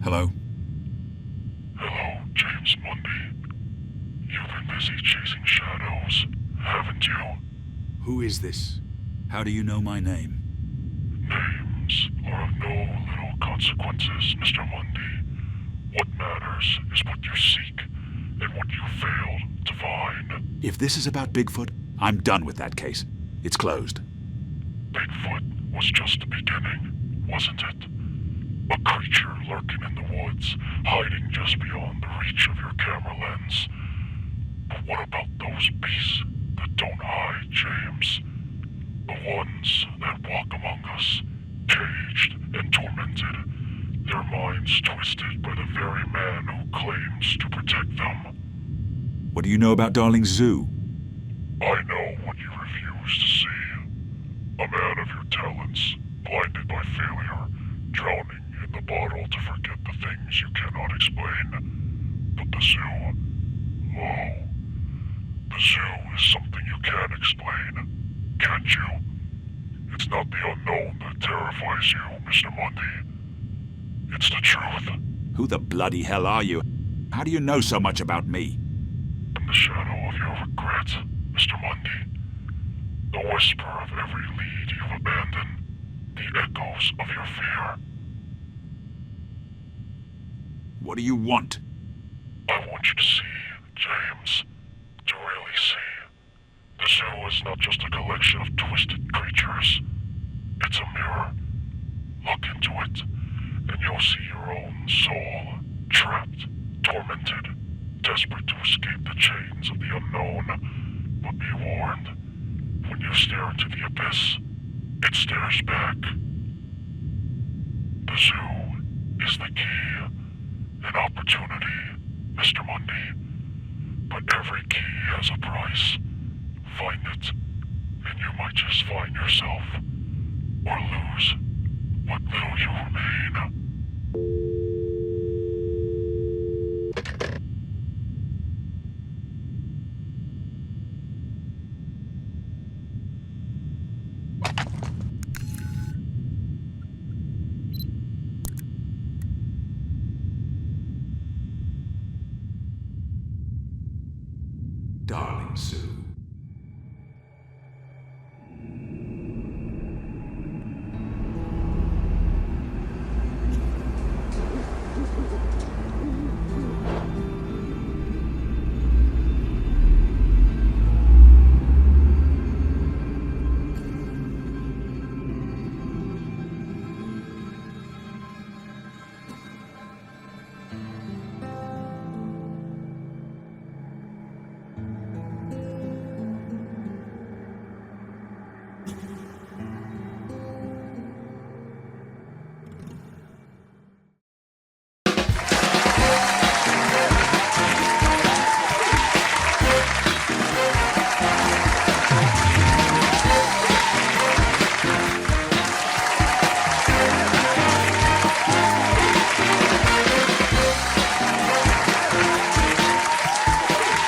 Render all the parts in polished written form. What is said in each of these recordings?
Hello? Hello, James Mundy. You've been busy chasing shadows, haven't you? Who is this? How do you know my name? Names are of no little consequences, Mr. Mundy. What matters is what you seek, and what you failed to find. If this is about Bigfoot, I'm done with that case. It's closed. Bigfoot was just the beginning, wasn't it? A creature lurking in the woods, hiding just beyond the reach of your camera lens. But what about those beasts that don't hide, James? The ones that walk among us, caged and tormented, their minds twisted by the very man who claims to protect them. What do you know about Darling Zoo? I know what you refuse to see. A man of your talents, blinded by failure, drowning in the bottle to forget the things you cannot explain. But the zoo, oh, the zoo is something you can explain, can't you? It's not the unknown that terrifies you, Mr. Mundy. It's the truth. Who the bloody hell are you? How do you know so much about me? In the shadow of your regret, Mr. Mundy. The whisper of every lead you've abandoned. The echoes of your fear. What do you want? I want you to see, James. To really see. The zoo is not just a collection of twisted creatures. It's a mirror. Look into it, and you'll see your own soul, trapped, tormented, desperate to escape the chains of the unknown. But be warned, when you stare into the abyss, it stares back. The zoo is the key, an opportunity, Mr. Mundy. But every key has a price. Find it, and you might just find yourself, or lose what little you remain. Darling Zoo.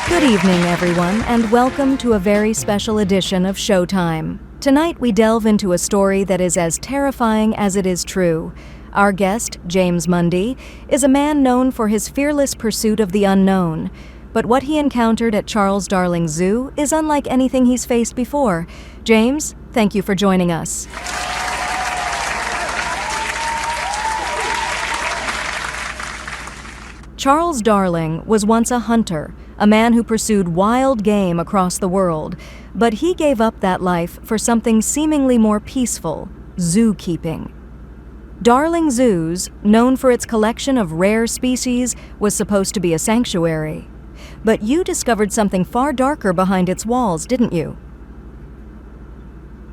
Good evening, everyone, and welcome to a very special edition of Showtime. Tonight, we delve into a story that is as terrifying as it is true. Our guest, James Mundy, is a man known for his fearless pursuit of the unknown. But what he encountered at Charles Darling Zoo is unlike anything he's faced before. James, thank you for joining us. Charles Darling was once a hunter, a man who pursued wild game across the world, but he gave up that life for something seemingly more peaceful: zookeeping. Darling Zoos, known for its collection of rare species, was supposed to be a sanctuary. But you discovered something far darker behind its walls, didn't you?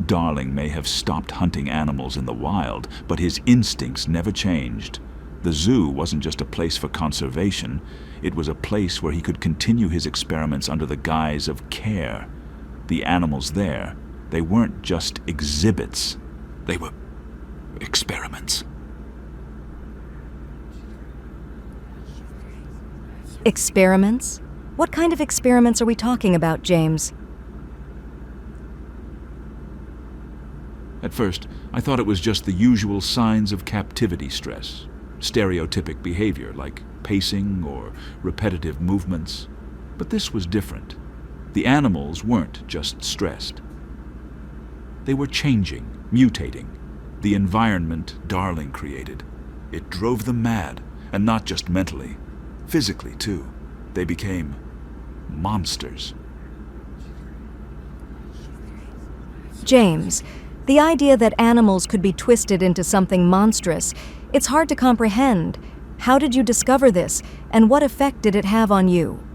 Darling may have stopped hunting animals in the wild, but his instincts never changed. The zoo wasn't just a place for conservation, it was a place where he could continue his experiments under the guise of care. The animals there, they weren't just exhibits, they were experiments. Experiments? What kind of experiments are we talking about, James? At first, I thought it was just the usual signs of captivity stress. Stereotypic behavior like pacing or repetitive movements. But this was different. The animals weren't just stressed. They were changing, mutating. The environment Darling created, it drove them mad, and not just mentally, physically too. They became monsters. James, the idea that animals could be twisted into something monstrous, it's hard to comprehend. How did you discover this, and what effect did it have on you?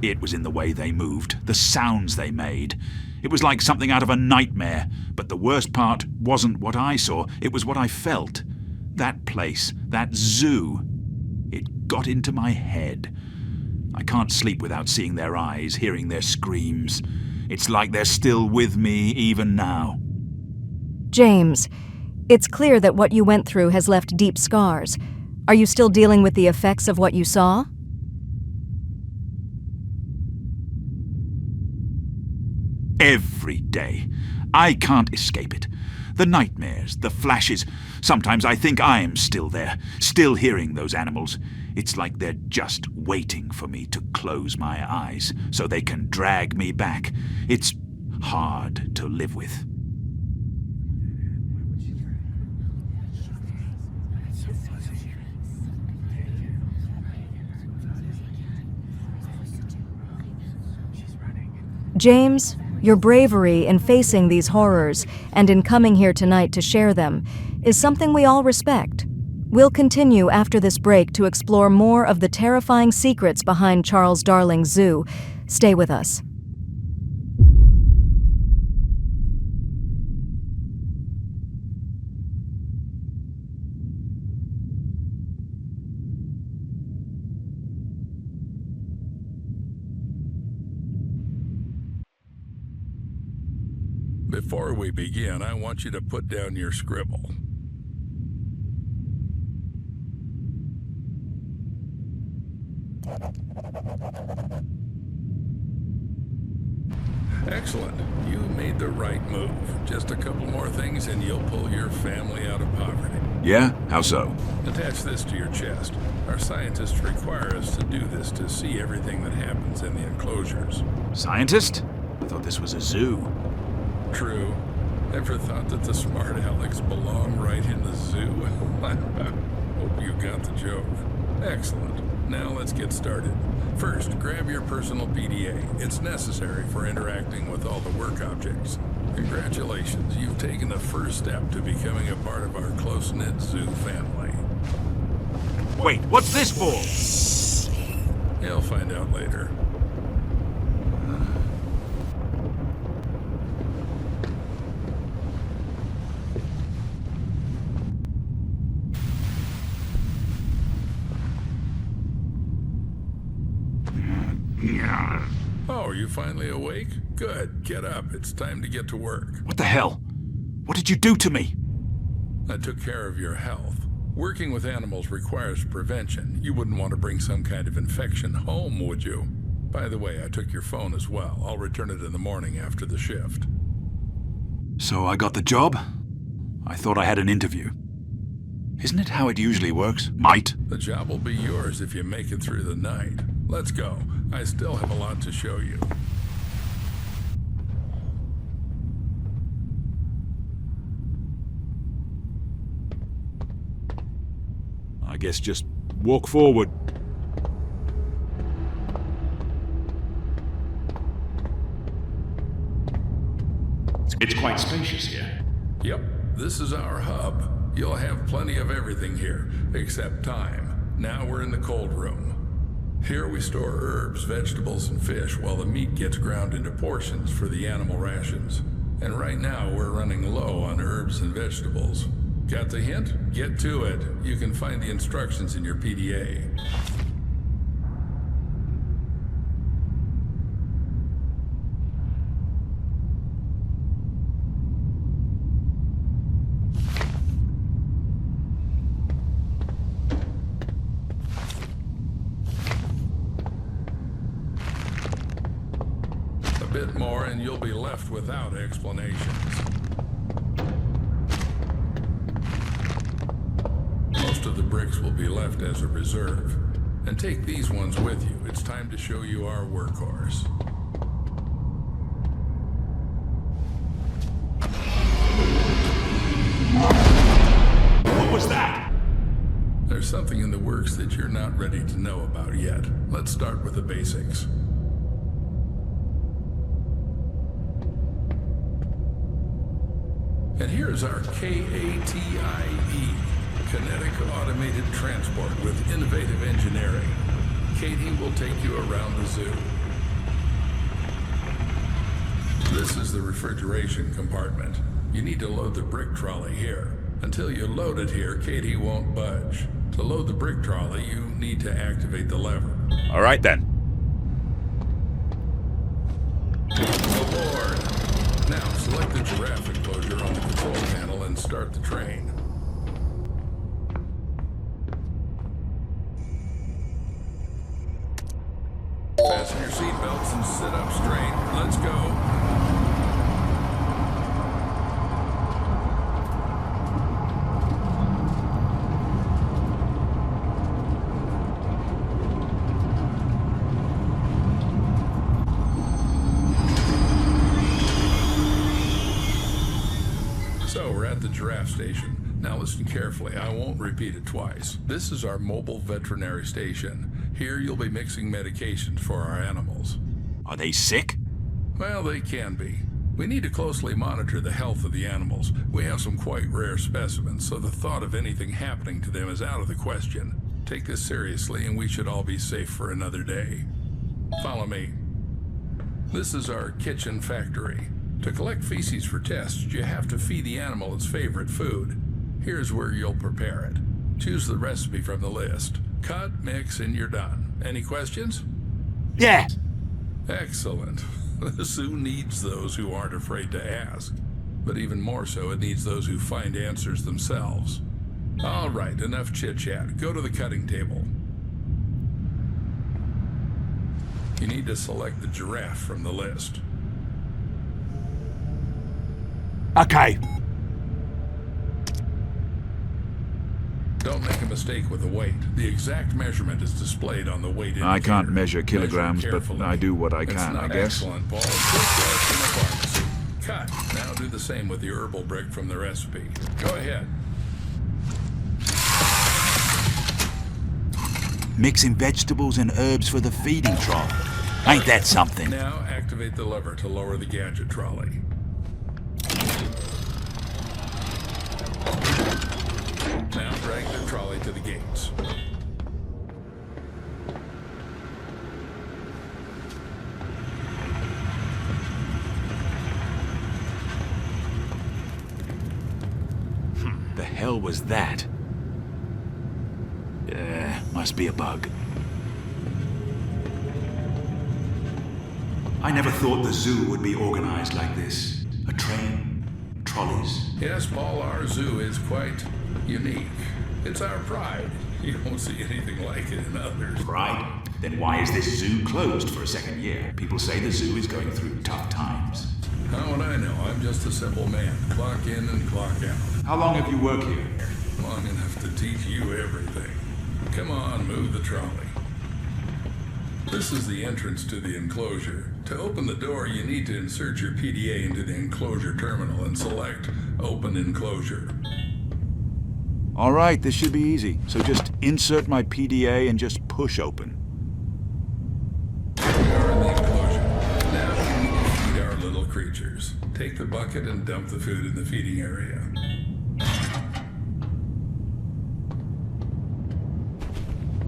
It was in the way they moved, the sounds they made. It was like something out of a nightmare, but the worst part wasn't what I saw, it was what I felt. That place, that zoo, it got into my head. I can't sleep without seeing their eyes, hearing their screams. It's like they're still with me even now. James, it's clear that what you went through has left deep scars. Are you still dealing with the effects of what you saw? Every day. I can't escape it. The nightmares, the flashes. Sometimes I think I'm still there, still hearing those animals. It's like they're just waiting for me to close my eyes so they can drag me back. It's hard to live with. James, your bravery in facing these horrors and in coming here tonight to share them is something we all respect. We'll continue after this break to explore more of the terrifying secrets behind Charles Darling Zoo. Stay with us. Before we begin, I want you to put down your scribble. Excellent. You made the right move. Just a couple more things and you'll pull your family out of poverty. Yeah? How so? Attach this to your chest. Our scientists require us to do this to see everything that happens in the enclosures. Scientist? I thought this was a zoo. True. Ever thought that the smart Alex belong right in the zoo? Hope you got the joke. Excellent. Now let's get started. First, grab your personal PDA. It's necessary for interacting with all the work objects. Congratulations, you've taken the first step to becoming a part of our close-knit zoo family. Wait, what's this for? You'll find out later. Oh, are you finally awake? Good. Get up. It's time to get to work. What the hell? What did you do to me? I took care of your health. Working with animals requires prevention. You wouldn't want to bring some kind of infection home, would you? By the way, I took your phone as well. I'll return it in the morning after the shift. So I got the job? I thought I had an interview. Isn't it how it usually works? Might? The job will be yours if you make it through the night. Let's go. I still have a lot to show you. I guess just walk forward. It's quite spacious here. Yep, this is our hub. You'll have plenty of everything here, except time. Now we're in the cold room. Here we store herbs, vegetables, and fish while the meat gets ground into portions for the animal rations. And right now we're running low on herbs and vegetables. Got the hint? Get to it. You can find the instructions in your PDA. A bit more and you'll be left without explanations. Most of the bricks will be left as a reserve. And take these ones with you. It's time to show you our workhorse. What was that? There's something in the works that you're not ready to know about yet. Let's start with the basics. And here's our KATIE, Kinetic Automated Transport with innovative engineering. Katie will take you around the zoo. This is the refrigeration compartment. You need to load the brick trolley here. Until you load it here, Katie won't budge. To load the brick trolley, you need to activate the lever. All right then. Aboard! Now select the giraffe enclosure on the control panel and start the train. Fasten your seatbelts and sit up straight. Let's go. So we're at the giraffe station. Now listen carefully, I won't repeat it twice. This is our mobile veterinary station. Here you'll be mixing medications for our animals. Are they sick? Well, they can be. We need to closely monitor the health of the animals. We have some quite rare specimens, so the thought of anything happening to them is out of the question. Take this seriously and we should all be safe for another day. Follow me. This is our kitchen factory. To collect feces for tests, you have to feed the animal its favorite food. Here's where you'll prepare it. Choose the recipe from the list. Cut, mix, and you're done. Any questions? Yeah. Excellent. The zoo needs those who aren't afraid to ask. But even more so, it needs those who find answers themselves. All right, enough chit-chat. Go to the cutting table. You need to select the giraffe from the list. Don't make a mistake with the weight. The exact measurement is displayed on the weight indicator. I can't measure kilograms, Measure but carefully. I do what I It's can, not I guess. Excellent, Paul. Good work from the pharmacy. Cut. Now do the same with the herbal brick from the recipe. Go ahead. Mixing vegetables and herbs for the feeding trough. Ain't that something? Now activate the lever to lower the gadget trolley. Now drag the trolley to the gates. The hell was that? Must be a bug. I never thought the zoo would be organized like this. A train, trolleys. Yes, Paul, our zoo is quite unique. It's our pride. You won't see anything like it in others. Right? Then why is this zoo closed for a second year? People say the zoo is going through tough times. How would I know? I'm just a simple man. Clock in and clock out. How long have you worked here? Long enough to teach you everything. Come on, move the trolley. This is the entrance to the enclosure. To open the door, you need to insert your PDA into the enclosure terminal and select Open Enclosure. All right, this should be easy. So just insert my PDA and just push open. Here we are in the enclosure. Now we need to feed our little creatures. Take the bucket and dump the food in the feeding area.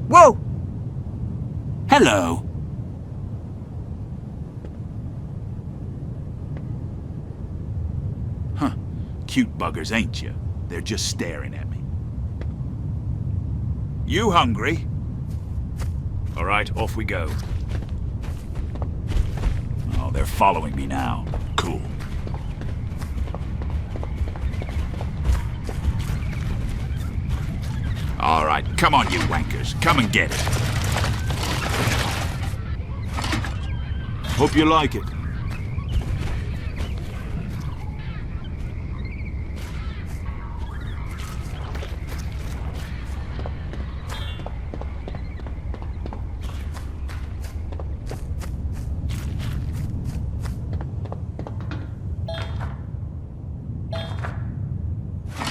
Whoa! Hello. Huh. Cute buggers, ain't you? They're just staring at me. You hungry? All right, off we go. Oh, they're following me now. Cool. All right, come on, you wankers. Come and get it. Hope you like it.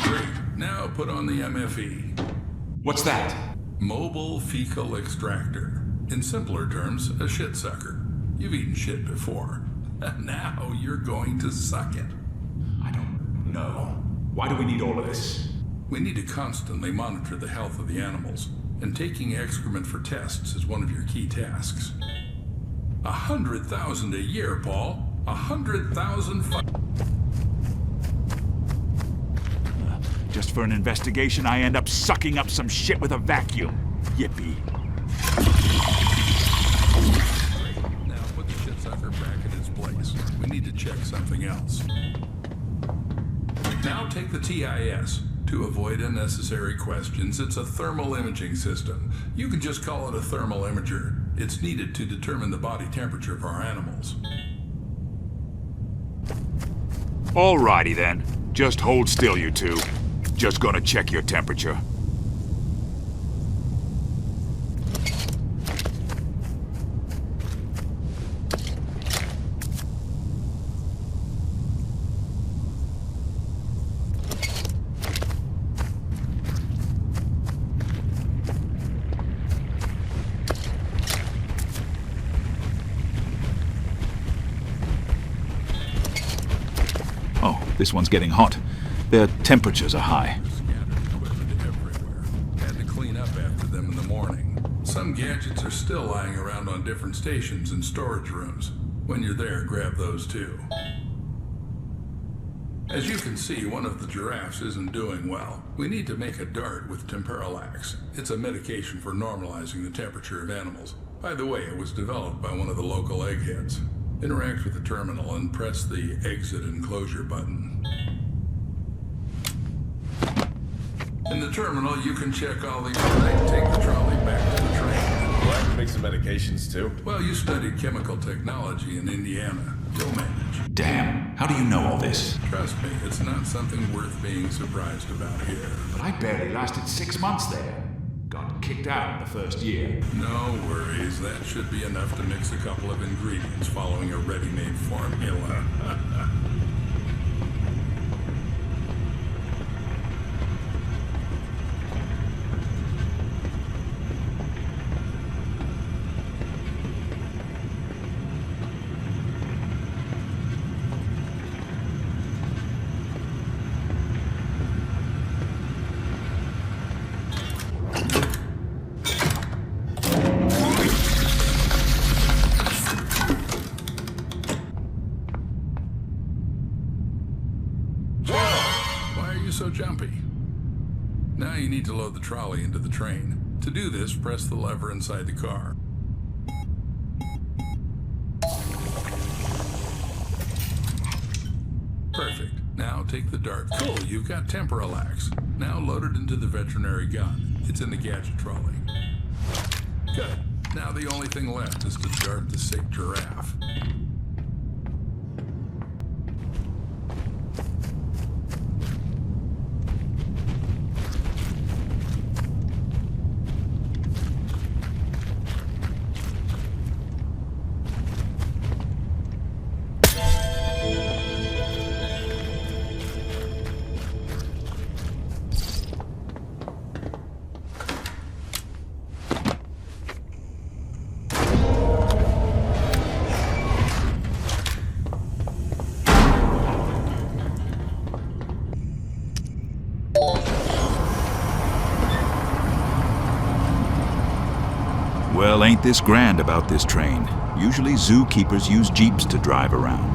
Great. Now put on the MFE. What's that? Mobile Fecal Extractor. In simpler terms, a shit sucker. You've eaten shit before. Now you're going to suck it. I don't know. Why do we need all of this? We need to constantly monitor the health of the animals, and taking excrement for tests is one of your key tasks. 100,000 a year, Paul. 100,000 Just for an investigation, I end up sucking up some shit with a vacuum. Yippee. Now put the shit sucker back in its place. We need to check something else. Now take the TIS. To avoid unnecessary questions, it's a thermal imaging system. You can just call it a thermal imager. It's needed to determine the body temperature of our animals. Alrighty then. Just hold still, you two. Just gonna check your temperature. Oh, this one's getting hot. Their temperatures are high. Scattered equipment everywhere. Had to clean up after them in the morning. Some gadgets are still lying around on different stations and storage rooms. When you're there, grab those too. As you can see, one of the giraffes isn't doing well. We need to make a dart with Temperalax. It's a medication for normalizing the temperature of animals. By the way, it was developed by one of the local eggheads. Interact with the terminal and press the exit enclosure button. In the terminal, you can check all the... Take the trolley back to the train. We'll have to make some medication. communications too? Well, you studied chemical technology in Indiana. You'll manage. Damn, how do you know all this? Trust me, it's not something worth being surprised about here. But I barely lasted 6 months there. Got kicked out in the first year. No worries, that should be enough to mix a couple of ingredients following a ready-made formula. So jumpy. Now you need to load the trolley into the train. To do this, press the lever inside the car. Perfect. Now take the dart. Cool, you've got Temporalax. Now load it into the veterinary gun. It's in the gadget trolley. Good. Now the only thing left is to dart the sick giraffe. Well, ain't this grand about this train? Usually zookeepers use jeeps to drive around.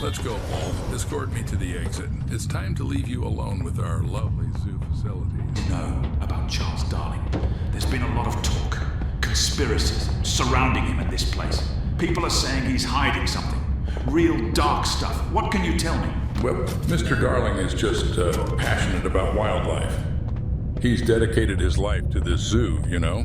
Let's go, Paul. Escort me to the exit. It's time to leave you alone with our lovely zoo facilities. No, about Charles Darling. There's been a lot of talk. Conspiracies surrounding him in this place. People are saying he's hiding something. Real dark stuff. What can you tell me? Well, Mr. Darling is just passionate about wildlife. He's dedicated his life to this zoo, you know?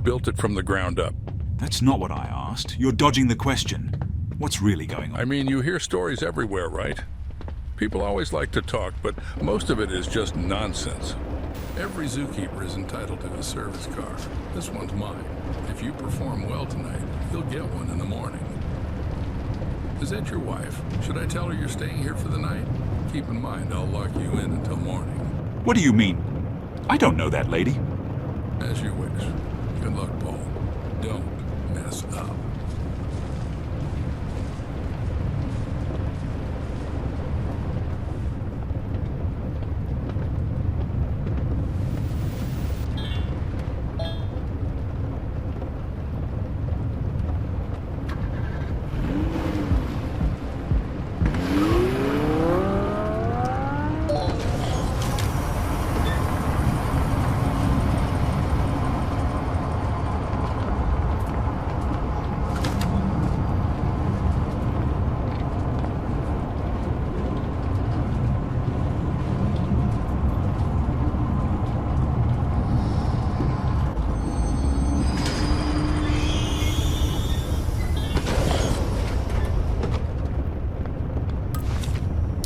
Built it from the ground up. That's not what I asked. You're dodging the question. What's really going on? I mean, you hear stories everywhere, right? People always like to talk, but most of it is just nonsense. Every zookeeper is entitled to a service car. This one's mine. If you perform well tonight, you'll get one in the morning. Is that your wife? Should I tell her you're staying here for the night? Keep in mind, I'll lock you in until morning. What do you mean? I don't know that lady. As you wish. Good luck, Paul. Don't mess up.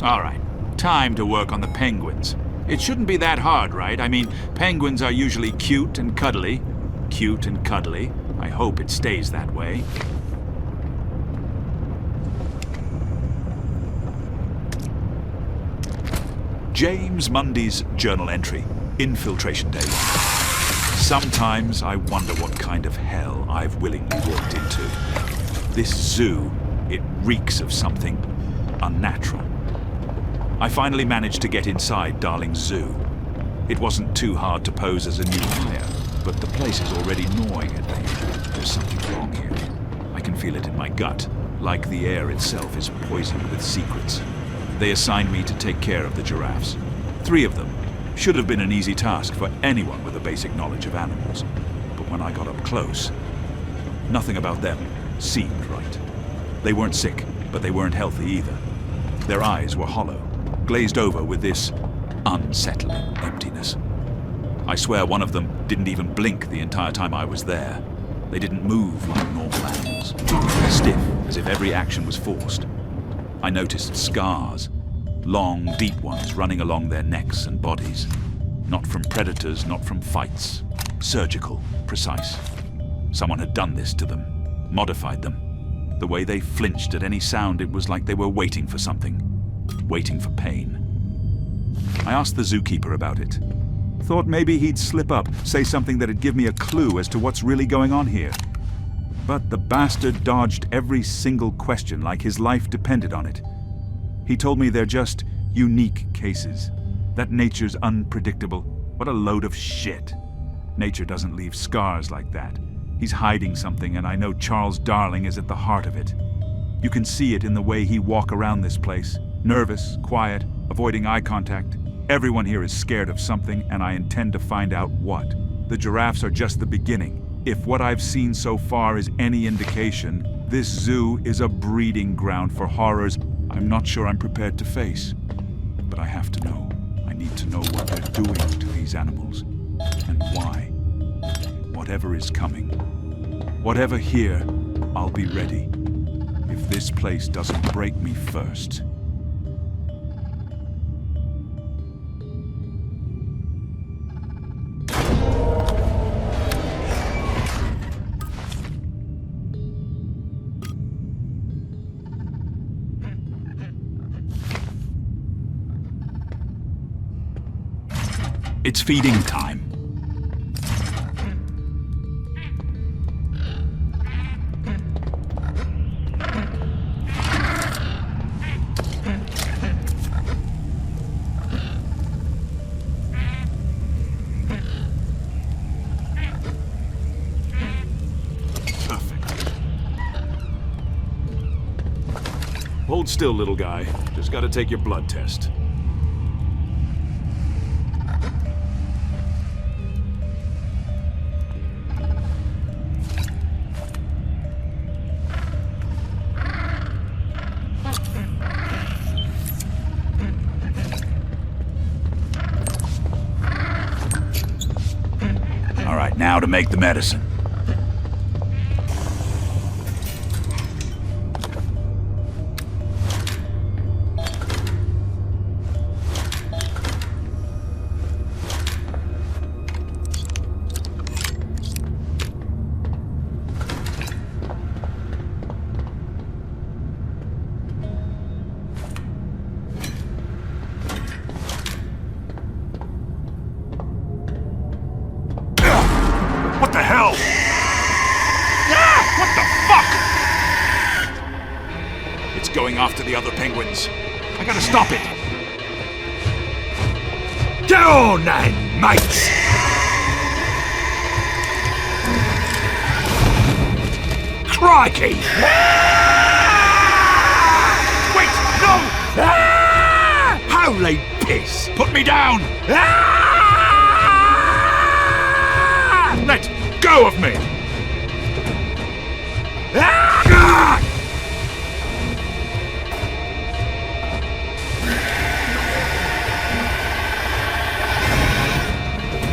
All right, time to work on the penguins. It shouldn't be that hard, right? I mean, penguins are usually cute and cuddly. Cute and cuddly. I hope it stays that way. James Mundy's journal entry, Infiltration Day 1. Sometimes I wonder what kind of hell I've willingly walked into. This zoo, it reeks of something unnatural. I finally managed to get inside Darling's zoo. It wasn't too hard to pose as a new hire, but the place is already gnawing at me. There's something wrong here. I can feel it in my gut, like the air itself is poisoned with secrets. They assigned me to take care of the giraffes. 3 of them. Should have been an easy task for anyone with a basic knowledge of animals. But when I got up close, nothing about them seemed right. They weren't sick. but they weren't healthy either. Their eyes were hollow, glazed over with this unsettling emptiness. I swear one of them didn't even blink the entire time I was there. They didn't move like normal animals, stiff as if every action was forced. I noticed scars, long, deep ones running along their necks and bodies. Not from predators, not from fights. Surgical, precise. Someone had done this to them, modified them. The way they flinched at any sound, it was like they were waiting for something, waiting for pain. I asked the zookeeper about it. Thought maybe he'd slip up, say something that'd give me a clue as to what's really going on here. But the bastard dodged every single question like his life depended on it. He told me they're just unique cases, that nature's unpredictable. What a load of shit. Nature doesn't leave scars like that. He's hiding something, and I know Charles Darling is at the heart of it. You can see it in the way he walks around this place. Nervous, quiet, avoiding eye contact. Everyone here is scared of something, and I intend to find out what. The giraffes are just the beginning. If what I've seen so far is any indication, this zoo is a breeding ground for horrors I'm not sure I'm prepared to face. But I have to know. I need to know what they're doing to these animals, and why. Whatever is coming, whatever here, I'll be ready. If this place doesn't break me first. It's feeding time. Perfect. Hold still, little guy. Just gotta take your blood test. Now to make the medicine. What the hell? Ah! What the fuck? It's going after the other penguins. I gotta stop it. Get on then, mates! Crikey! Wait, no! Holy piss! Put me down! Let go of me!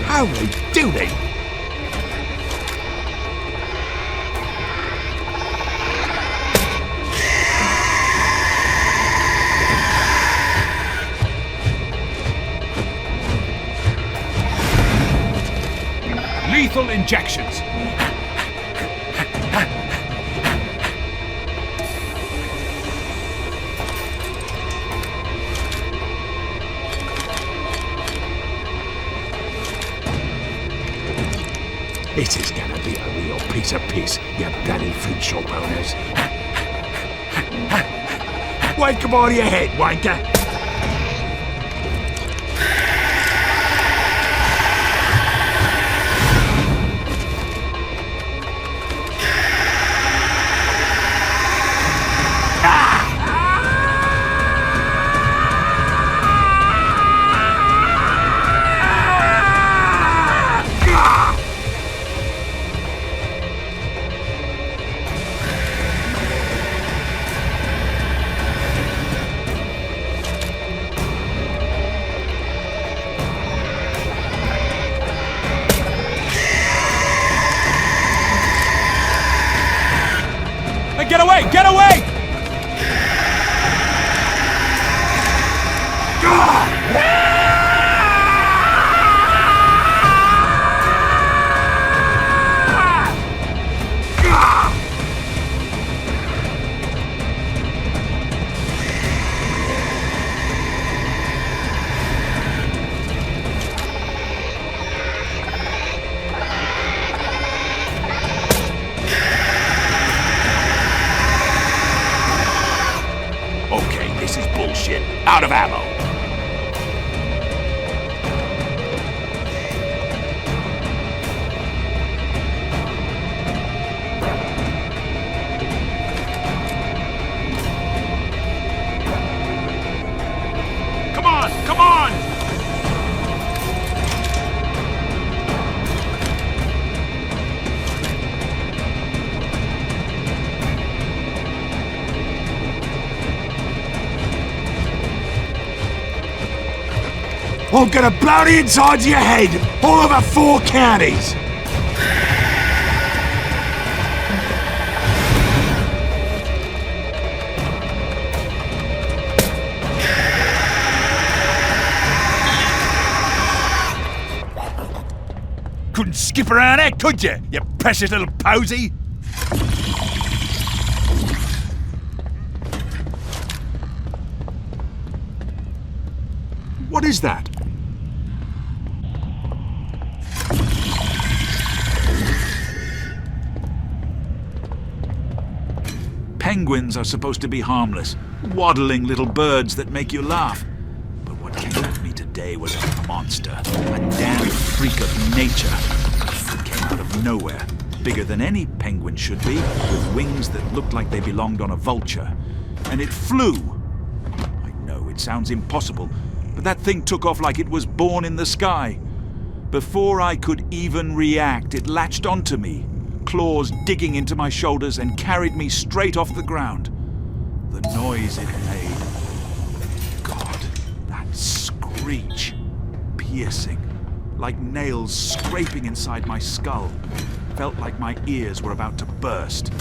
Holy dooly! Lethal injections. This is gonna be a real piece of piss, you bloody fruit shop owners. Wake up out of your head, wanker! Get away! Get away! Okay, this is bullshit. Out of ammo. Come on, come on! I'm gonna blow the insides of your head all over 4 counties! Couldn't skip around there, could you precious little posy? What is that? Penguins are supposed to be harmless, waddling little birds that make you laugh. But what came at me today was a monster, a damn freak of nature. It came out of nowhere, bigger than any penguin should be, with wings that looked like they belonged on a vulture. And it flew. I know it sounds impossible, but that thing took off like it was born in the sky. Before I could even react, it latched onto me, claws digging into my shoulders, and carried me straight off the ground. The noise it made. God, that screech. Piercing, like nails scraping inside my skull. Felt like my ears were about to burst.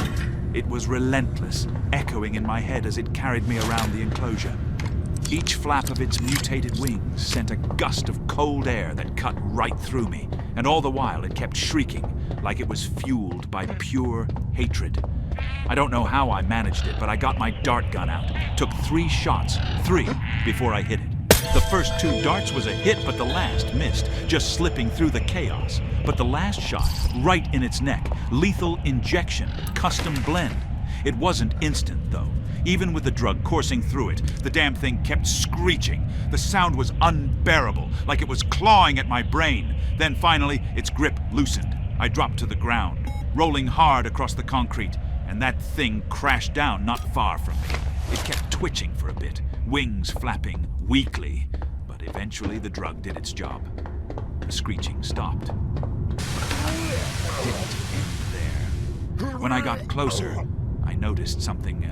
It was relentless, echoing in my head as it carried me around the enclosure. Each flap of its mutated wings sent a gust of cold air that cut right through me, and all the while it kept shrieking, like it was fueled by pure hatred. I don't know how I managed it, but I got my dart gun out, took 3 shots, 3, before I hit it. The first 2 darts was a hit, but the last missed, just slipping through the chaos. But the last shot, right in its neck, lethal injection, custom blend. It wasn't instant, though. Even with the drug coursing through it, the damn thing kept screeching. The sound was unbearable, like it was clawing at my brain. Then finally, its grip loosened. I dropped to the ground, rolling hard across the concrete, and that thing crashed down not far from me. It kept twitching for a bit, wings flapping weakly, but eventually the drug did its job. The screeching stopped. It didn't end there. When I got closer, I noticed something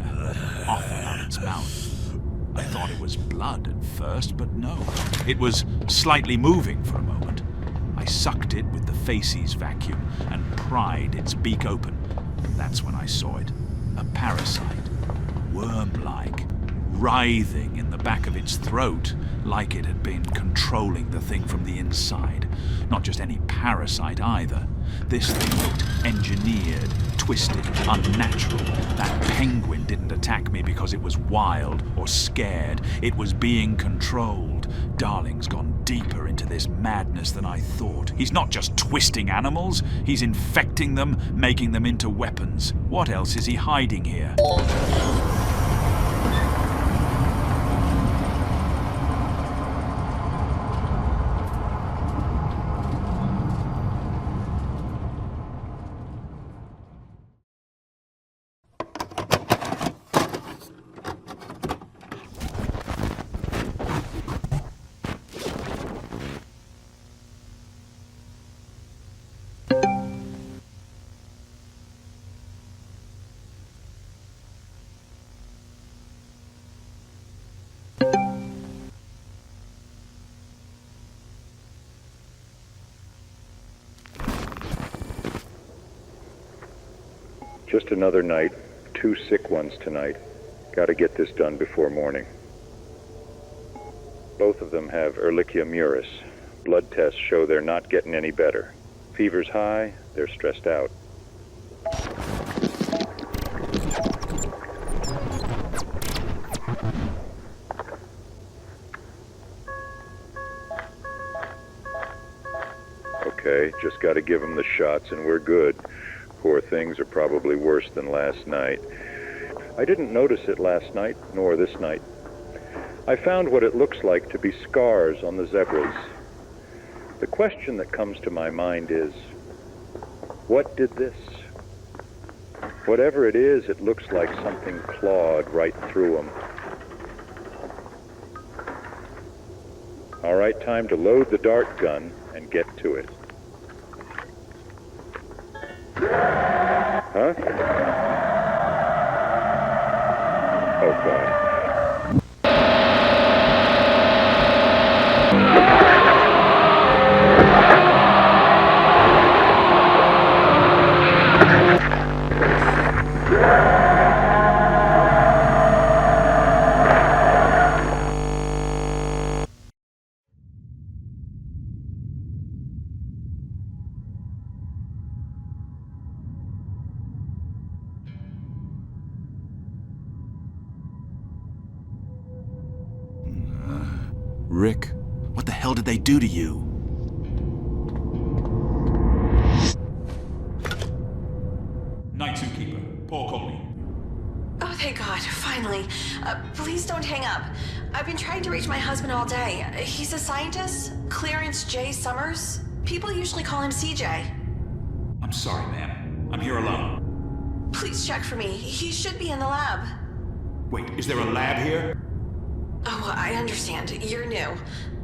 off about its mouth. I thought it was blood at first, but no. It was slightly moving for a moment. I sucked it with the facies vacuum and pried its beak open. That's when I saw it. A parasite. Worm-like. Writhing in the back of its throat, like it had been controlling the thing from the inside. Not just any parasite either. This thing looked engineered, twisted, unnatural. That penguin didn't attack me because it was wild or scared. It was being controlled. Darling's gone deeper into this madness than I thought. He's not just twisting animals, he's infecting them, making them into weapons. What else is he hiding here? Just another night, 2 sick ones tonight. Gotta get this done before morning. Both of them have Ehrlichia muris. Blood tests show they're not getting any better. Fever's high, they're stressed out. Okay, just gotta give them the shots and we're good. Poor things are probably worse than last night. I didn't notice it last night, nor this night. I found what it looks like to be scars on the zebras. The question that comes to my mind is, what did this? Whatever it is, it looks like something clawed right through them. All right, time to load the dart gun and get to it. Huh? Oh, God. Rick, what the hell did they do to you? Night Zookeeper, Paul Coley. Oh, thank God, finally. Please don't hang up. I've been trying to reach my husband all day. He's a scientist, Clarence J. Summers. People usually call him CJ. I'm sorry, ma'am. I'm here alone. Please check for me. He should be in the lab. Wait, is there a lab here? Oh, I understand. You're new.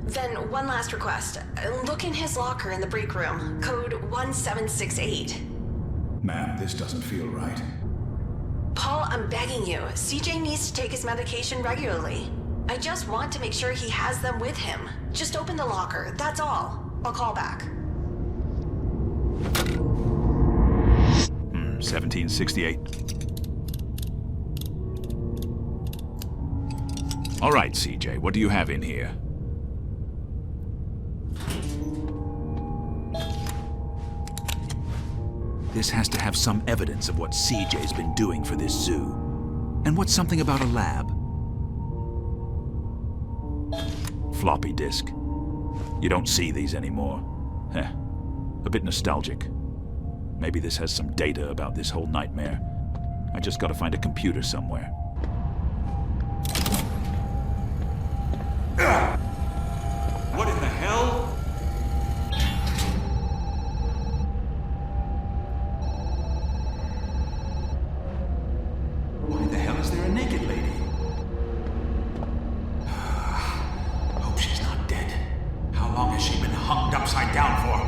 Then one last request. Look in his locker in the break room. Code 1768. Ma'am, this doesn't feel right. Paul, I'm begging you. CJ needs to take his medication regularly. I just want to make sure he has them with him. Just open the locker, that's all. I'll call back. 1768. All right, CJ, what do you have in here? This has to have some evidence of what CJ's been doing for this zoo. And what's something about a lab? Floppy disk. You don't see these anymore. Heh. A bit nostalgic. Maybe this has some data about this whole nightmare. I just gotta find a computer somewhere. What in the hell? Why the hell is there a naked lady? Hope she's not dead. How long has she been hung upside down for?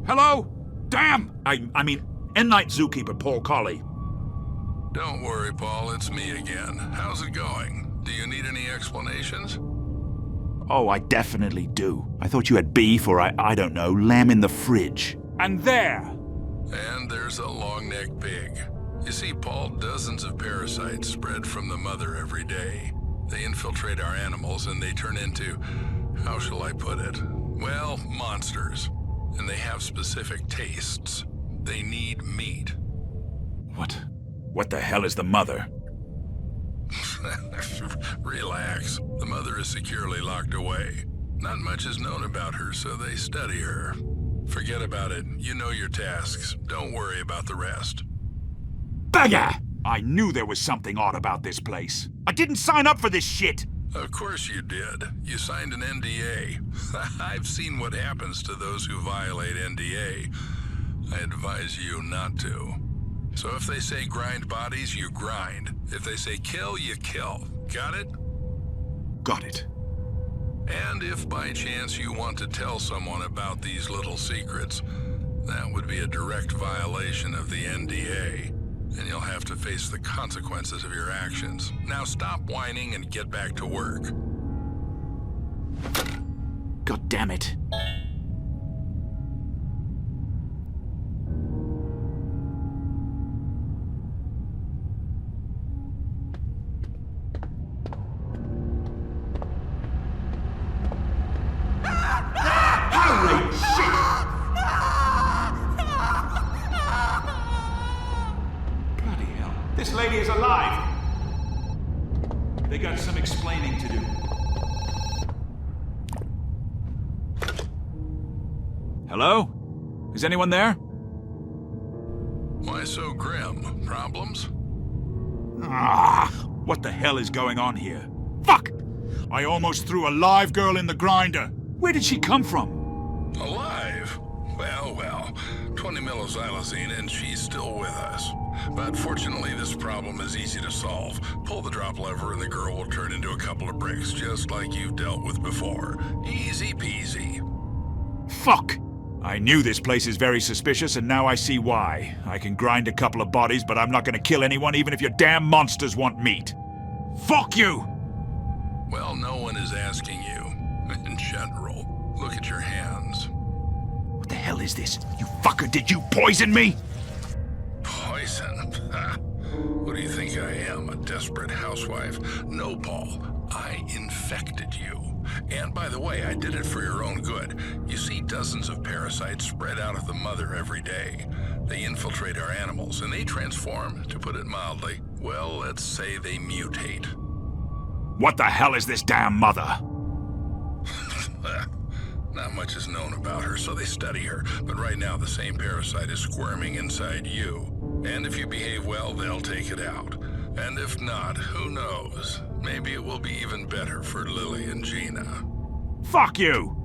Hello? Damn! I mean, Night Zookeeper Paul Colley. Don't worry, Paul, it's me again. How's it going? Do you need any explanations? Oh, I definitely do. I thought you had beef or, I don't know, lamb in the fridge. And there! And there's a long-necked pig. You see, Paul, dozens of parasites spread from the mother every day. They infiltrate our animals and they turn into, how shall I put it? Well, monsters. And they have specific tastes. They need meat. What the hell is the mother? Relax. The mother is securely locked away. Not much is known about her, so they study her. Forget about it. You know your tasks. Don't worry about the rest. Bugger! I knew there was something odd about this place. I didn't sign up for this shit! Of course you did. You signed an NDA. I've seen what happens to those who violate NDA. I advise you not to. So if they say grind bodies, you grind. If they say kill, you kill. Got it? Got it. And if by chance you want to tell someone about these little secrets, that would be a direct violation of the NDA, and you'll have to face the consequences of your actions. Now stop whining and get back to work. God damn it. This lady is alive. They got some explaining to do. Hello? Is anyone there? Why so grim? Problems? What the hell is going on here? Fuck! I almost threw a live girl in the grinder. Where did she come from? Alive? Well. 20 millixylazine and she's still with us. But fortunately, this problem is easy to solve. Pull the drop lever and the girl will turn into a couple of bricks, just like you've dealt with before. Easy peasy. Fuck! I knew this place is very suspicious, and now I see why. I can grind a couple of bodies, but I'm not gonna kill anyone, even if your damn monsters want meat. Fuck you! Well, no one is asking you. In general, look at your hands. What the hell is this? You fucker, did you poison me? Poison? What do you think I am, a desperate housewife? No, Paul. I infected you. And by the way, I did it for your own good. You see dozens of parasites spread out of the mother every day. They infiltrate our animals, and they transform, to put it mildly. Well, let's say they mutate. What the hell is this damn mother? Not much is known about her, so they study her. But right now, the same parasite is squirming inside you. And if you behave well, they'll take it out. And if not, who knows? Maybe it will be even better for Lily and Gina. Fuck you!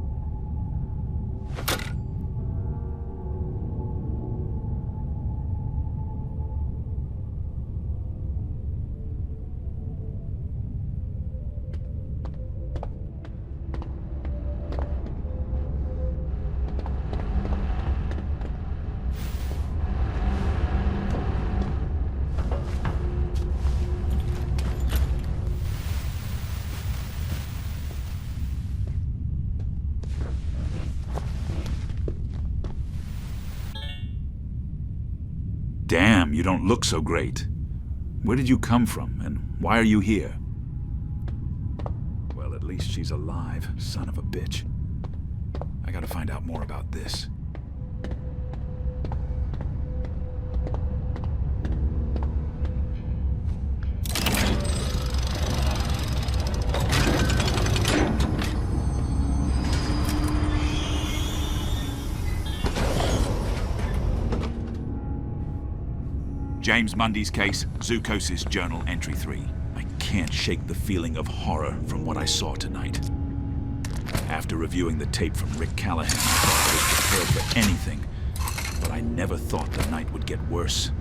Damn, you don't look so great. Where did you come from, and why are you here? Well, at least she's alive, son of a bitch. I gotta find out more about this. James Mundy's case, Zoochosis Journal Entry 3. I can't shake the feeling of horror from what I saw tonight. After reviewing the tape from Rick Callahan, I thought I was prepared for anything, but I never thought the night would get worse.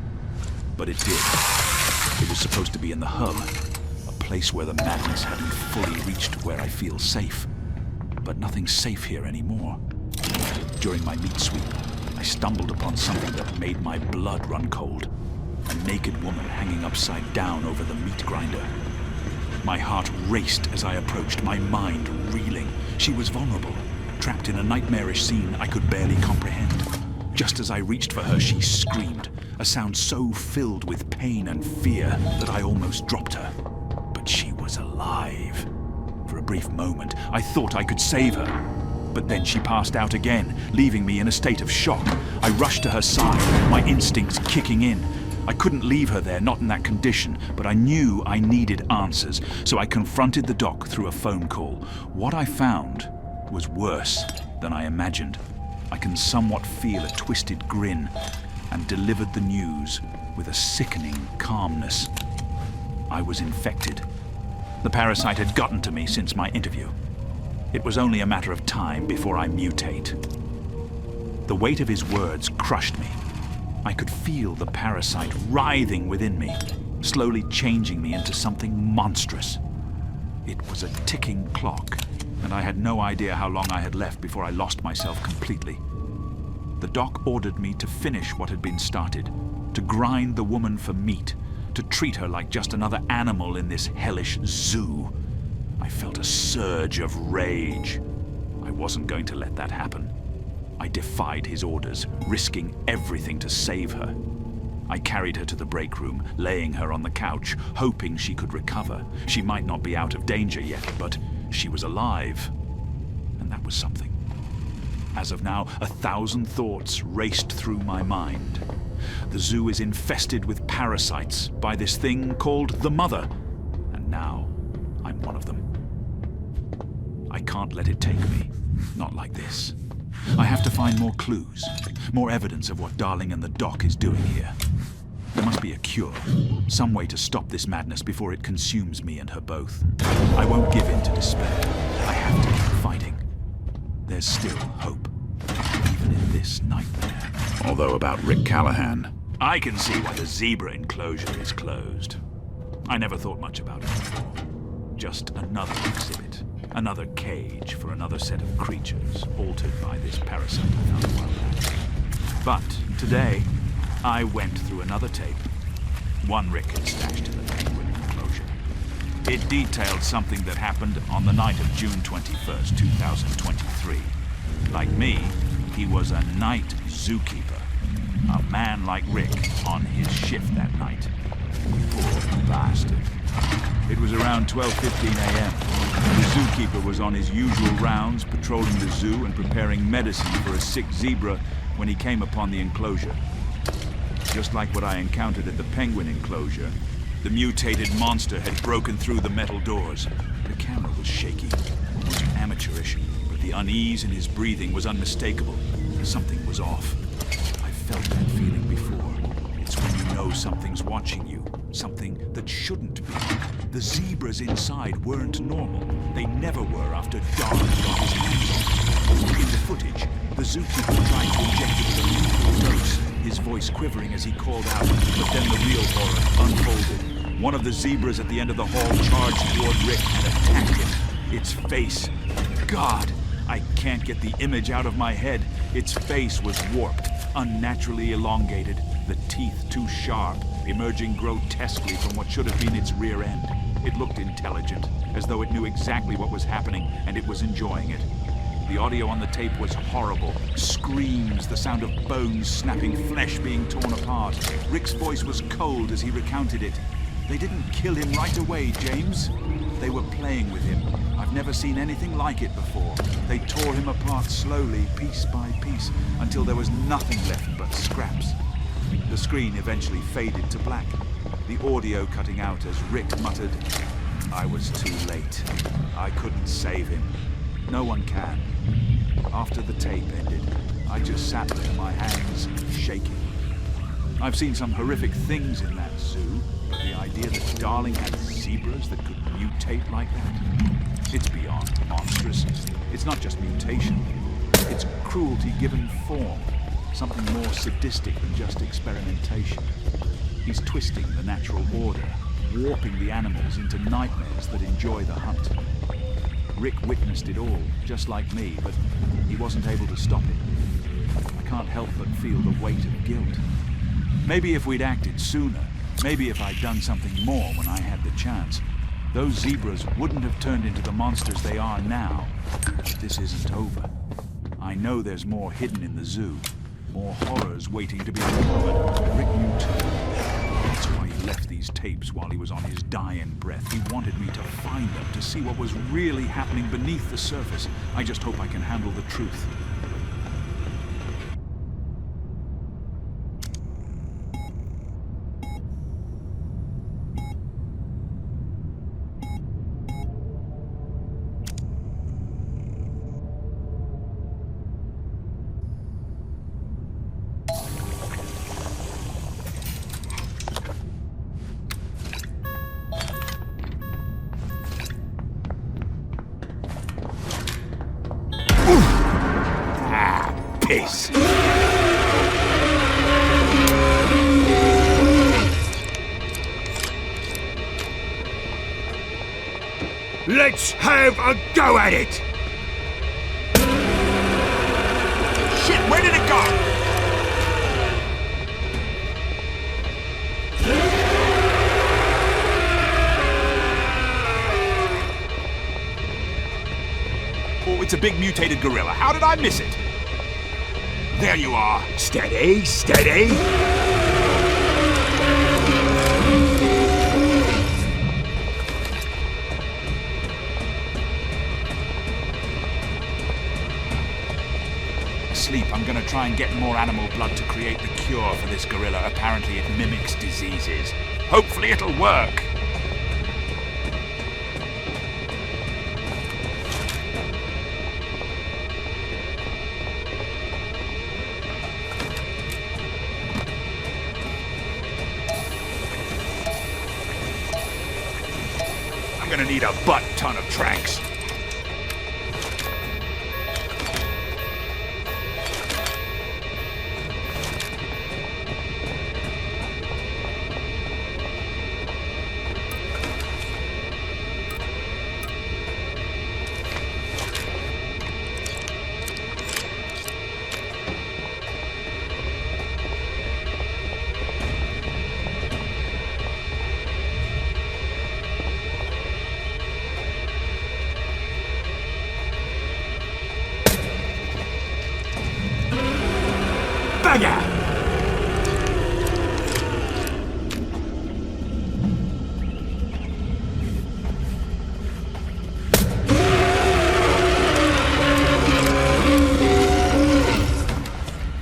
But it did. It was supposed to be in the hub, a place where the madness hadn't fully reached where I feel safe. But nothing's safe here anymore. During my meat sweep, I stumbled upon something that made my blood run cold. A naked woman hanging upside down over the meat grinder. My heart raced as I approached, my mind reeling. She was vulnerable, trapped in a nightmarish scene I could barely comprehend. Just as I reached for her, she screamed, a sound so filled with pain and fear that I almost dropped her. But she was alive. For a brief moment, I thought I could save her. But then she passed out again, leaving me in a state of shock. I rushed to her side, my instincts kicking in. I couldn't leave her there, not in that condition, but I knew I needed answers, so I confronted the doc through a phone call. What I found was worse than I imagined. I can somewhat feel a twisted grin, and delivered the news with a sickening calmness. I was infected. The parasite had gotten to me since my interview. It was only a matter of time before I mutate. The weight of his words crushed me. I could feel the parasite writhing within me, slowly changing me into something monstrous. It was a ticking clock, and I had no idea how long I had left before I lost myself completely. The doc ordered me to finish what had been started, to grind the woman for meat, to treat her like just another animal in this hellish zoo. I felt a surge of rage. I wasn't going to let that happen. I defied his orders, risking everything to save her. I carried her to the break room, laying her on the couch, hoping she could recover. She might not be out of danger yet, but she was alive. And that was something. As of now, 1,000 thoughts raced through my mind. The zoo is infested with parasites by this thing called the Mother. And now, I'm one of them. I can't let it take me. Not like this. I have to find more clues, more evidence of what Darling and the Doc is doing here. There must be a cure, some way to stop this madness before it consumes me and her both. I won't give in to despair. I have to keep fighting. There's still hope, even in this nightmare. Although about Rick Callahan, I can see why the zebra enclosure is closed. I never thought much about it before. Just another exhibit. Another cage for another set of creatures, altered by this parasite I found a while back. But today, I went through another tape. One Rick had stashed in the penguin enclosure. It detailed something that happened on the night of June 21st, 2023. Like me, he was a night zookeeper. A man like Rick on his shift that night. Poor bastard. It was around 12:15 a.m. The zookeeper was on his usual rounds, patrolling the zoo and preparing medicine for a sick zebra when he came upon the enclosure. Just like what I encountered at the penguin enclosure, the mutated monster had broken through the metal doors. The camera was shaky, almost amateurish, but the unease in his breathing was unmistakable. Something was off. I felt that feeling before. It's when you know something's watching you, something that shouldn't be. The zebras inside weren't normal. They never were after Darling got his hands on them. In the footage, the zookeeper tried to inject it with a lethal dose, his voice quivering as he called out, but then the real horror unfolded. One of the zebras at the end of the hall charged toward Rick and attacked him. Its face... God, I can't get the image out of my head. Its face was warped, unnaturally elongated, the teeth too sharp, emerging grotesquely from what should have been its rear end. It looked intelligent, as though it knew exactly what was happening, and it was enjoying it. The audio on the tape was horrible. Screams, the sound of bones snapping, flesh being torn apart. Rick's voice was cold as he recounted it. They didn't kill him right away, James. They were playing with him. I've never seen anything like it before. They tore him apart slowly, piece by piece, until there was nothing left but scraps. The screen eventually faded to black, the audio cutting out as Rick muttered, "I was too late. I couldn't save him. No one can." After the tape ended, I just sat there, my hands shaking. I've seen some horrific things in that zoo, but the idea that Darling had zebras that could mutate like that, it's beyond monstrous. It's not just mutation. It's cruelty given form. Something more sadistic than just experimentation. He's twisting the natural order, warping the animals into nightmares that enjoy the hunt. Rick witnessed it all, just like me, but he wasn't able to stop it. I can't help but feel the weight of guilt. Maybe if we'd acted sooner, maybe if I'd done something more when I had the chance, those zebras wouldn't have turned into the monsters they are now. But this isn't over. I know there's more hidden in the zoo. More horrors waiting to be uncovered. Rick knew too. That's why he left these tapes while he was on his dying breath. He wanted me to find them, to see what was really happening beneath the surface. I just hope I can handle the truth. Peace. Let's have a go at it! Shit, where did it go? Oh, it's a big mutated gorilla. How did I miss it? There you are. Steady, steady. Asleep, I'm gonna try and get more animal blood to create the cure for this gorilla. Apparently it mimics diseases. Hopefully it'll work. I'm gonna need a butt-ton of tranks.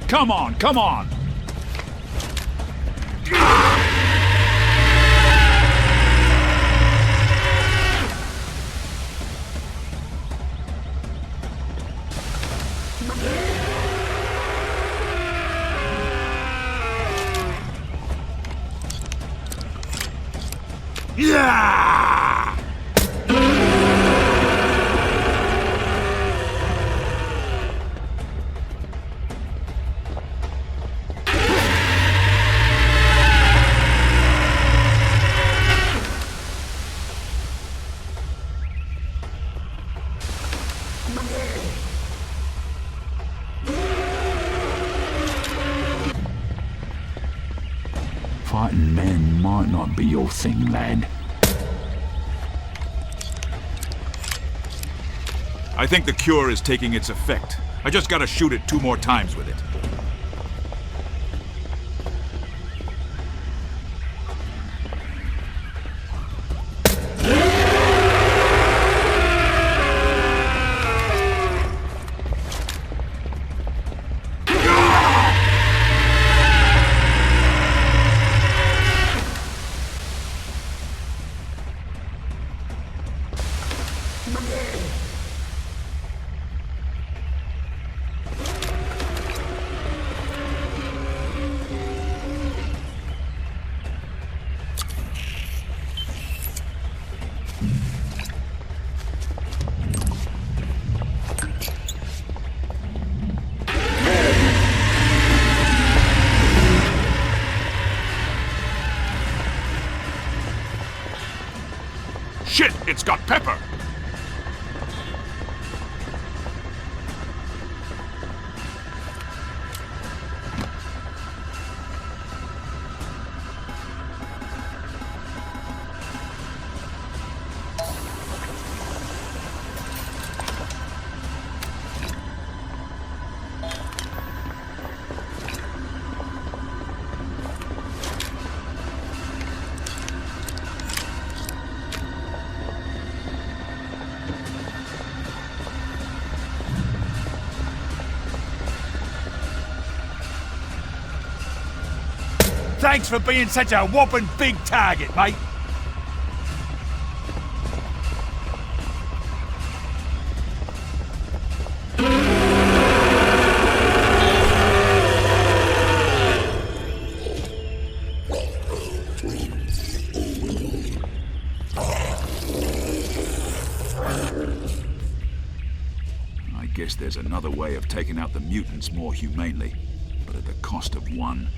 Come on, come on! Yeah! Fighting men might not be your thing, lad. I think the cure is taking its effect. I just gotta shoot it 2 more times with it. Shit, it's got pepper! Thanks for being such a whopping big target, mate. I guess there's another way of taking out the mutants more humanely, but at the cost of one.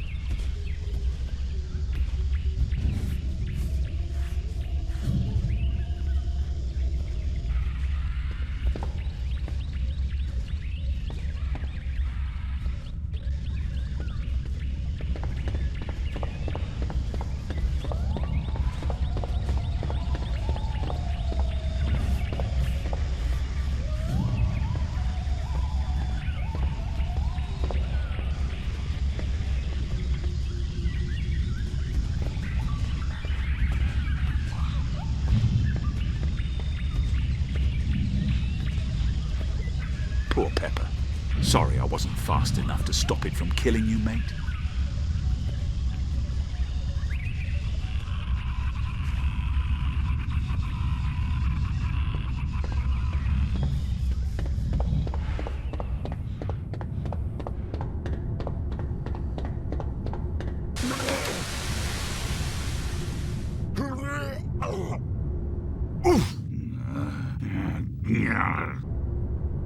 Sorry I wasn't fast enough to stop it from killing you, mate.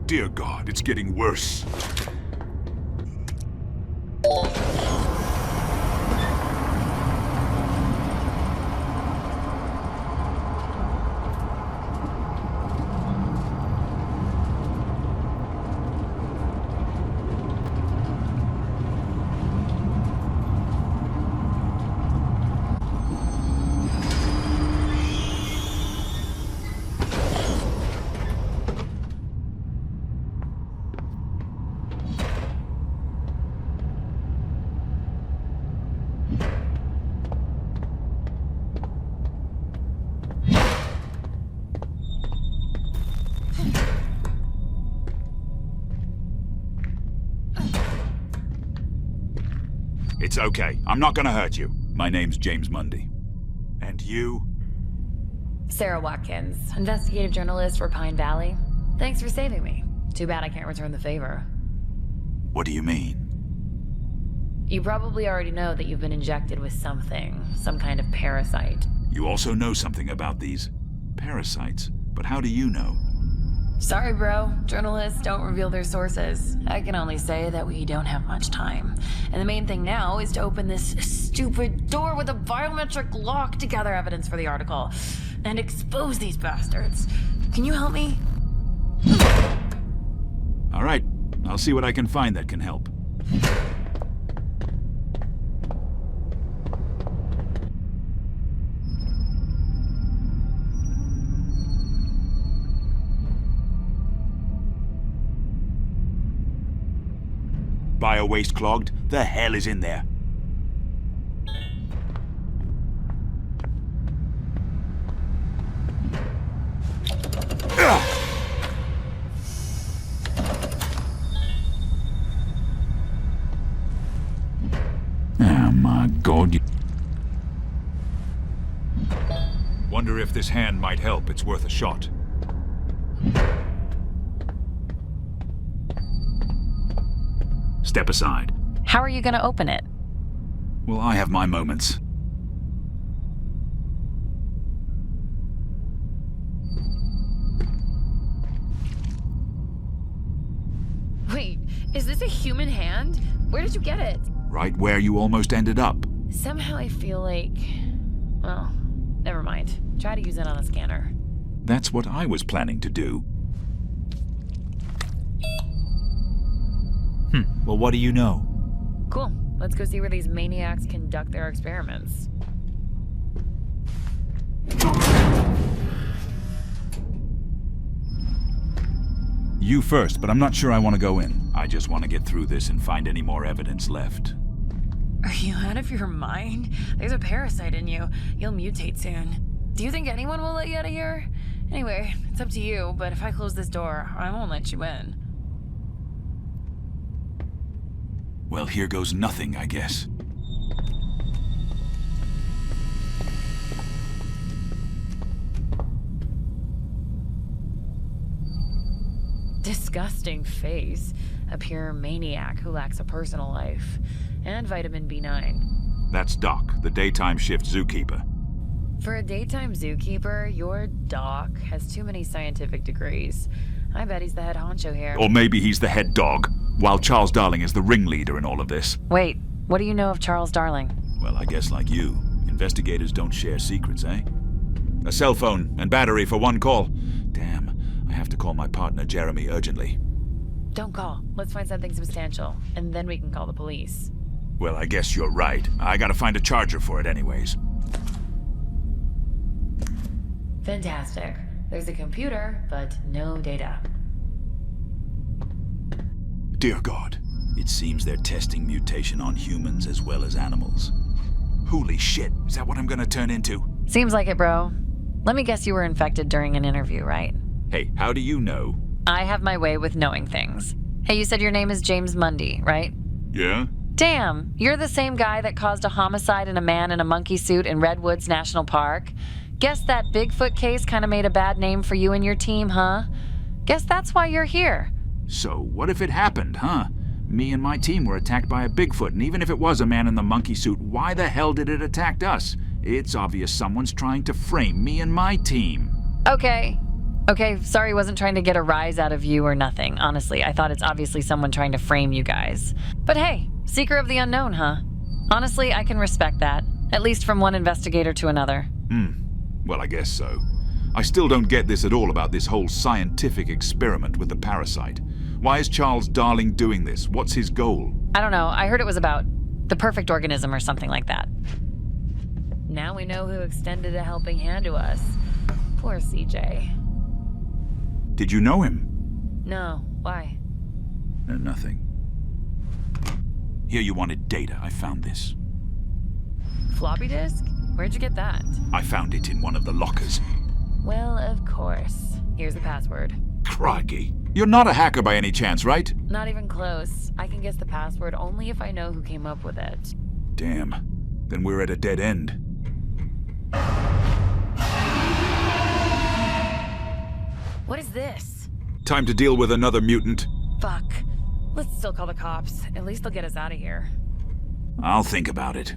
Dear God, it's getting worse. It's okay. I'm not gonna hurt you. My name's James Mundy. And you? Sarah Watkins, investigative journalist for Pine Valley. Thanks for saving me. Too bad I can't return the favor. What do you mean? You probably already know that you've been injected with something, some kind of parasite. You also know something about these parasites, but how do you know? Sorry, bro. Journalists don't reveal their sources. I can only say that we don't have much time. And the main thing now is to open this stupid door with a biometric lock to gather evidence for the article and expose these bastards. Can you help me? All right. I'll see what I can find that can help. Bio-waste clogged? The hell is in there? Oh my God. Wonder if this hand might help. It's worth a shot. Step aside. How are you gonna open it? Well, I have my moments. Wait, is this a human hand? Where did you get it? Right where you almost ended up. Somehow I feel like... Well, never mind. Try to use it on a scanner. That's what I was planning to do. Well, what do you know? Cool. Let's go see where these maniacs conduct their experiments. You first, but I'm not sure I want to go in. I just want to get through this and find any more evidence left. Are you out of your mind? There's a parasite in you. You'll mutate soon. Do you think anyone will let you out of here? Anyway, it's up to you, but if I close this door, I won't let you in. Well, here goes nothing, I guess. Disgusting face. A pure maniac who lacks a personal life. And vitamin B9. That's Doc, the daytime shift zookeeper. For a daytime zookeeper, your doc has too many scientific degrees. I bet he's the head honcho here. Or maybe he's the head dog, while Charles Darling is the ringleader in all of this. Wait, what do you know of Charles Darling? Well, I guess like you. Investigators don't share secrets, eh? A cell phone and battery for one call. Damn, I have to call my partner Jeremy urgently. Don't call. Let's find something substantial, and then we can call the police. Well, I guess you're right. I gotta find a charger for it anyways. Fantastic. There's a computer, but no data. Dear God. It seems they're testing mutation on humans as well as animals. Holy shit, is that what I'm gonna turn into? Seems like it, bro. Let me guess you were infected during an interview, right? Hey, how do you know? I have my way with knowing things. Hey, you said your name is James Mundy, right? Yeah? Damn, you're the same guy that caused a homicide in a man in a monkey suit in Redwoods National Park. Guess that Bigfoot case kind of made a bad name for you and your team, huh? Guess that's why you're here. So what if it happened, huh? Me and my team were attacked by a Bigfoot, and even if it was a man in the monkey suit, why the hell did it attack us? It's obvious someone's trying to frame me and my team. Okay, sorry, wasn't trying to get a rise out of you or nothing. Honestly, I thought it's obviously someone trying to frame you guys. But hey, seeker of the unknown, huh? Honestly, I can respect that. At least from one investigator to another. Well, I guess so. I still don't get this at all about this whole scientific experiment with the parasite. Why is Charles Darling doing this? What's his goal? I don't know, I heard it was about the perfect organism or something like that. Now we know who extended a helping hand to us. Poor CJ. Did you know him? No, why? Nothing. Here, you wanted data. I found this. Floppy disk? Where'd you get that? I found it in one of the lockers. Well, of course. Here's the password. Crikey. You're not a hacker by any chance, right? Not even close. I can guess the password only if I know who came up with it. Damn. Then we're at a dead end. What is this? Time to deal with another mutant. Fuck. Let's still call the cops. At least they'll get us out of here. I'll think about it.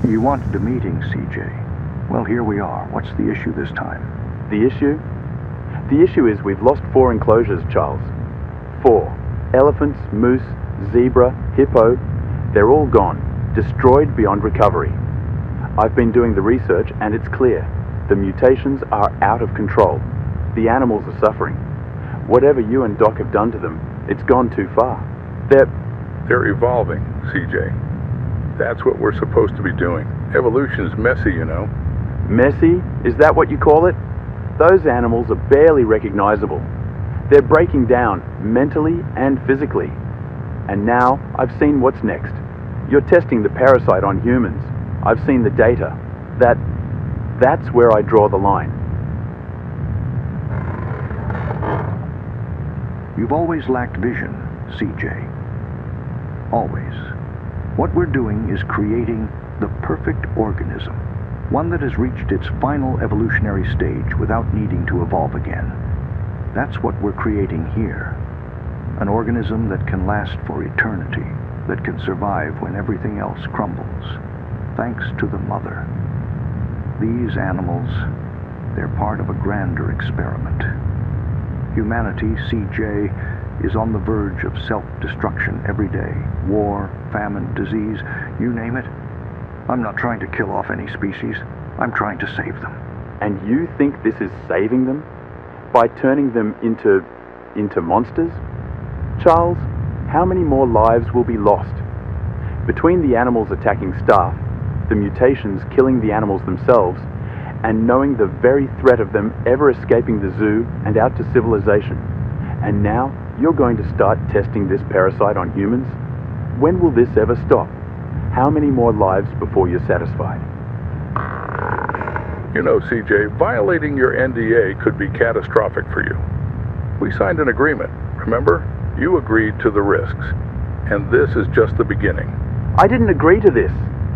You wanted a meeting, CJ. Well, here we are. What's the issue this time? The issue? The issue is we've lost 4 enclosures, Charles. 4. Elephants, moose, zebra, hippo. They're all gone. Destroyed beyond recovery. I've been doing the research and it's clear. The mutations are out of control. The animals are suffering. Whatever you and Doc have done to them, it's gone too far. They're evolving, CJ. That's what we're supposed to be doing. Evolution's messy, you know. Messy? Is that what you call it? Those animals are barely recognizable. They're breaking down mentally and physically. And now I've seen what's next. You're testing the parasite on humans. I've seen the data. That's where I draw the line. You've always lacked vision, CJ. Always. What we're doing is creating the perfect organism, one that has reached its final evolutionary stage without needing to evolve again. That's what we're creating here. An organism that can last for eternity, that can survive when everything else crumbles, thanks to the mother. These animals, they're part of a grander experiment. Humanity, CJ, is on the verge of self-destruction every day. War, famine, disease, you name it. I'm not trying to kill off any species. I'm trying to save them. And you think this is saving them? By turning them into monsters? Charles, how many more lives will be lost? Between the animals attacking staff, the mutations killing the animals themselves, and knowing the very threat of them ever escaping the zoo and out to civilization. And now, you're going to start testing this parasite on humans? When will this ever stop? How many more lives before you're satisfied? You know, CJ, violating your NDA could be catastrophic for you. We signed an agreement, remember? You agreed to the risks. And this is just the beginning. I didn't agree to this.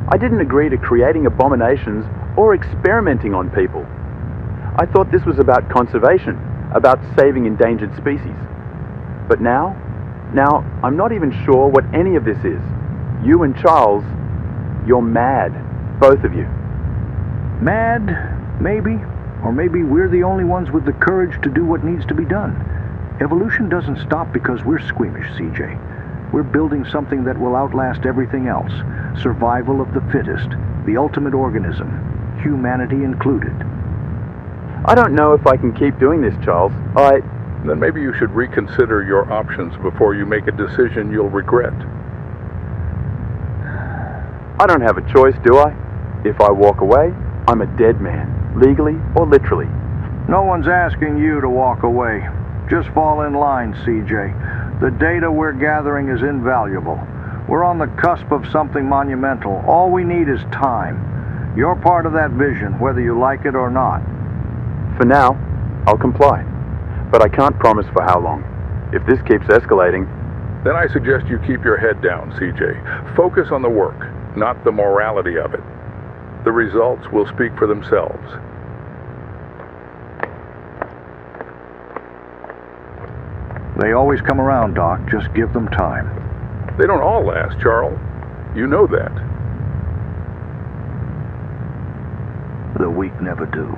I didn't agree to creating abominations or experimenting on people. I thought this was about conservation, about saving endangered species. But now, I'm not even sure what any of this is. You and Charles, you're mad, both of you. Mad, maybe. Or maybe we're the only ones with the courage to do what needs to be done. Evolution doesn't stop because we're squeamish, CJ. We're building something that will outlast everything else. Survival of the fittest, the ultimate organism, humanity included. I don't know if I can keep doing this, Charles. Then maybe you should reconsider your options before you make a decision you'll regret. I don't have a choice, do I? If I walk away, I'm a dead man, legally or literally. No one's asking you to walk away. Just fall in line, CJ. The data we're gathering is invaluable. We're on the cusp of something monumental. All we need is time. You're part of that vision, whether you like it or not. For now, I'll comply. But I can't promise for how long. If this keeps escalating... Then I suggest you keep your head down, CJ. Focus on the work, not the morality of it. The results will speak for themselves. They always come around, Doc. Just give them time. They don't all last, Charles. You know that. The weak never do.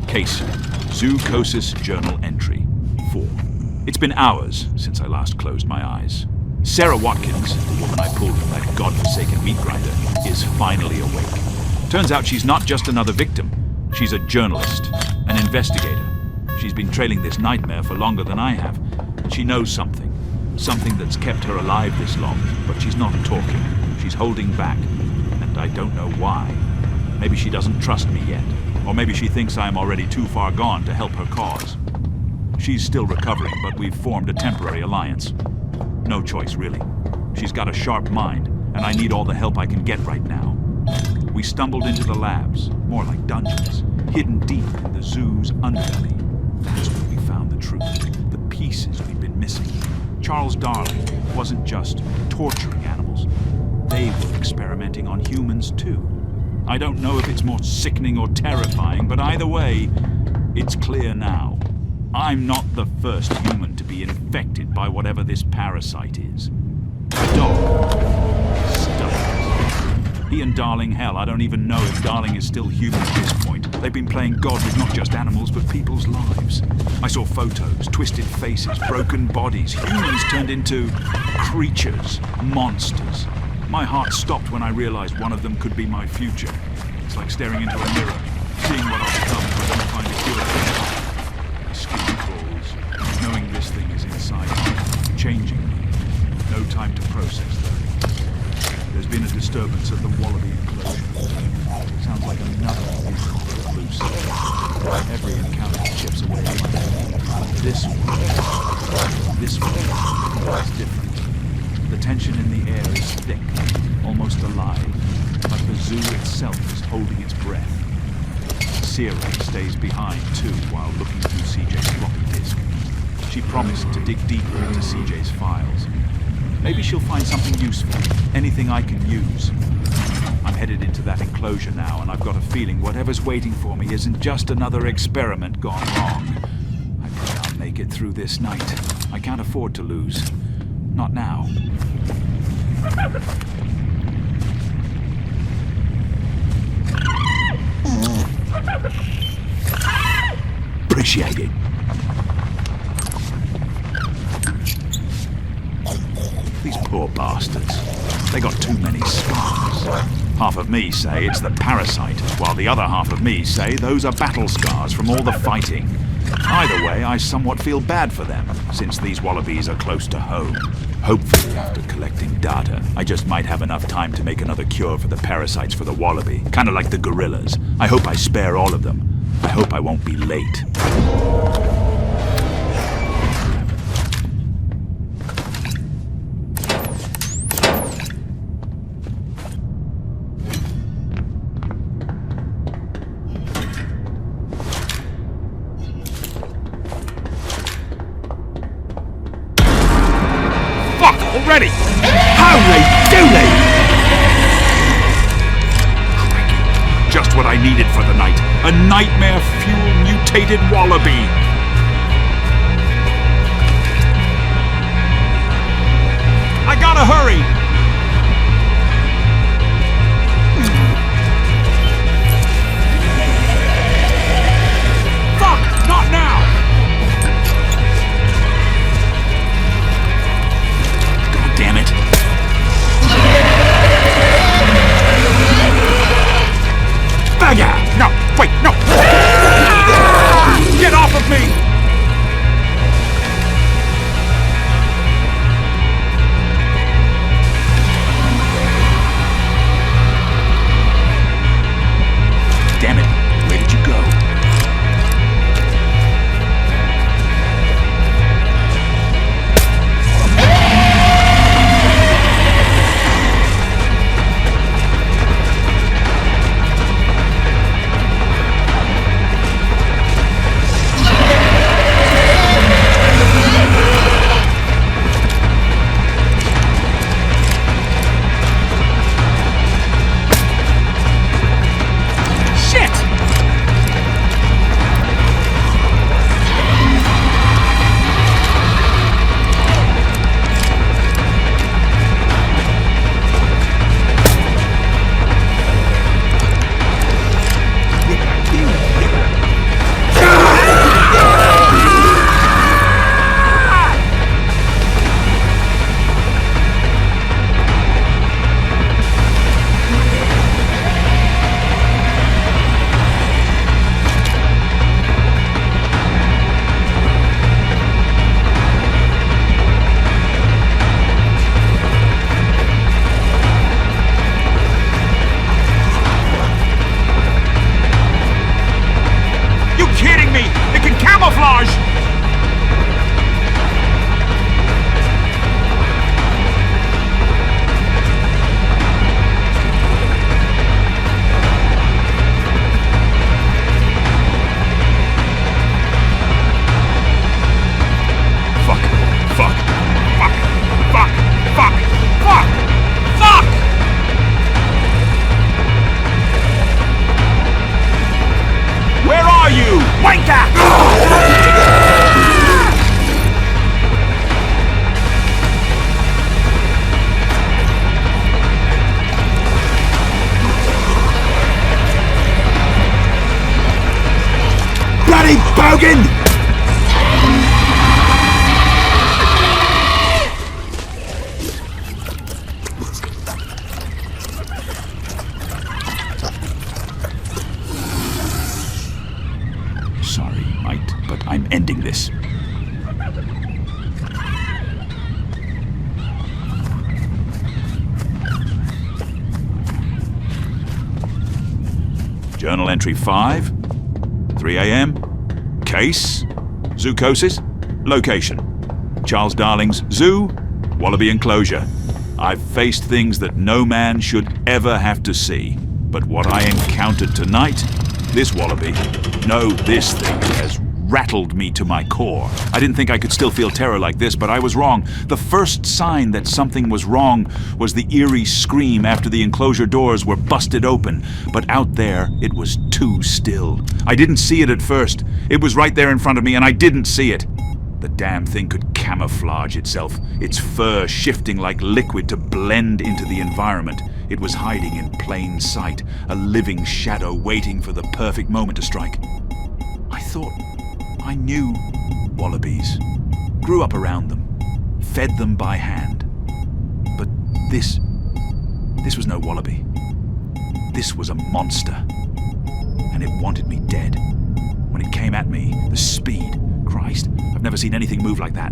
Case, Zoochosis Journal Entry 4. It's been hours since I last closed my eyes. Sarah Watkins, the woman I pulled from that godforsaken meat grinder, is finally awake. Turns out she's not just another victim. She's a journalist, an investigator. She's been trailing this nightmare for longer than I have. She knows something that's kept her alive this long, but she's not talking. She's holding back, and I don't know why. Maybe she doesn't trust me yet. Or maybe she thinks I am already too far gone to help her cause. She's still recovering, but we've formed a temporary alliance. No choice, really. She's got a sharp mind, and I need all the help I can get right now. We stumbled into the labs, more like dungeons, hidden deep in the zoo's underbelly. That's where we found the truth, the pieces we've been missing. Charles Darling wasn't just torturing animals. They were experimenting on humans, too. I don't know if it's more sickening or terrifying, but either way, it's clear now. I'm not the first human to be infected by whatever this parasite is. The dog. Stuff. He and Darling, hell, I don't even know if Darling is still human at this point. They've been playing God with not just animals, but people's lives. I saw photos, twisted faces, broken bodies, humans turned into creatures, monsters. My heart stopped when I realized one of them could be my future. It's like staring into a mirror, seeing what I'll become if I don't find a cure for it. My skin crawls, knowing this thing is inside me, changing me. No time to process that. There's been a disturbance at the Wallaby enclosure. Sounds like another vehicle loose. Every encounter chips away at my head. This one is different. The tension in the air is thick, almost alive, like the zoo itself is holding its breath. Sierra stays behind, too, while looking through CJ's floppy disk. She promised to dig deeper into CJ's files. Maybe she'll find something useful, anything I can use. I'm headed into that enclosure now, and I've got a feeling whatever's waiting for me isn't just another experiment gone wrong. I pray I'll make it through this night. I can't afford to lose. Not now. Appreciate it. These poor bastards. They got too many scars. Half of me say it's the parasite, while the other half of me say those are battle scars from all the fighting. Either way, I somewhat feel bad for them, since these wallabies are close to home. Hopefully, after collecting data, I just might have enough time to make another cure for the parasites for the wallaby, kind of like the gorillas. I hope I spare all of them. I hope I won't be late. Already! Holy dooly! Just what I needed for the night. A nightmare fuel mutated wallaby. gotta hurry! Fuck! Not now! God damn it. Bagger! No! Wait, no! Get off of me! Damn it, where did you go? Bogan! Sorry, mate, but I'm ending this. Journal entry 5, 3 a.m. Case, Zoochosis, location, Charles Darling's zoo, Wallaby enclosure. I've faced things that no man should ever have to see. But what I encountered tonight, this wallaby, no, this thing has rattled me to my core. I didn't think I could still feel terror like this, but I was wrong. The first sign that something was wrong was the eerie scream after the enclosure doors were busted open. But out there, it was too still. I didn't see it at first. It was right there in front of me, and I didn't see it. The damn thing could camouflage itself, its fur shifting like liquid to blend into the environment. It was hiding in plain sight, a living shadow waiting for the perfect moment to strike. I thought I knew wallabies, grew up around them, fed them by hand. But this was no wallaby. This was a monster, and it wanted me dead. When it came at me, the speed, Christ, I've never seen anything move like that.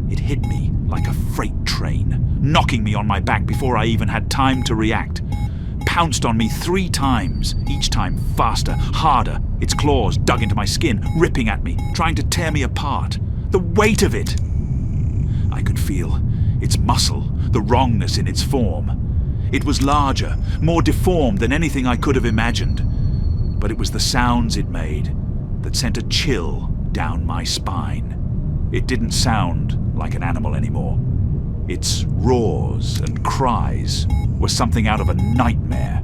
It hit me like a freight train, knocking me on my back before I even had time to react. Pounced on me 3 times, each time faster, harder. Its claws dug into my skin, ripping at me, trying to tear me apart. The weight of it! I could feel its muscle, the wrongness in its form. It was larger, more deformed than anything I could have imagined. But it was the sounds it made that sent a chill down my spine. It didn't sound like an animal anymore. Its roars and cries were something out of a nightmare,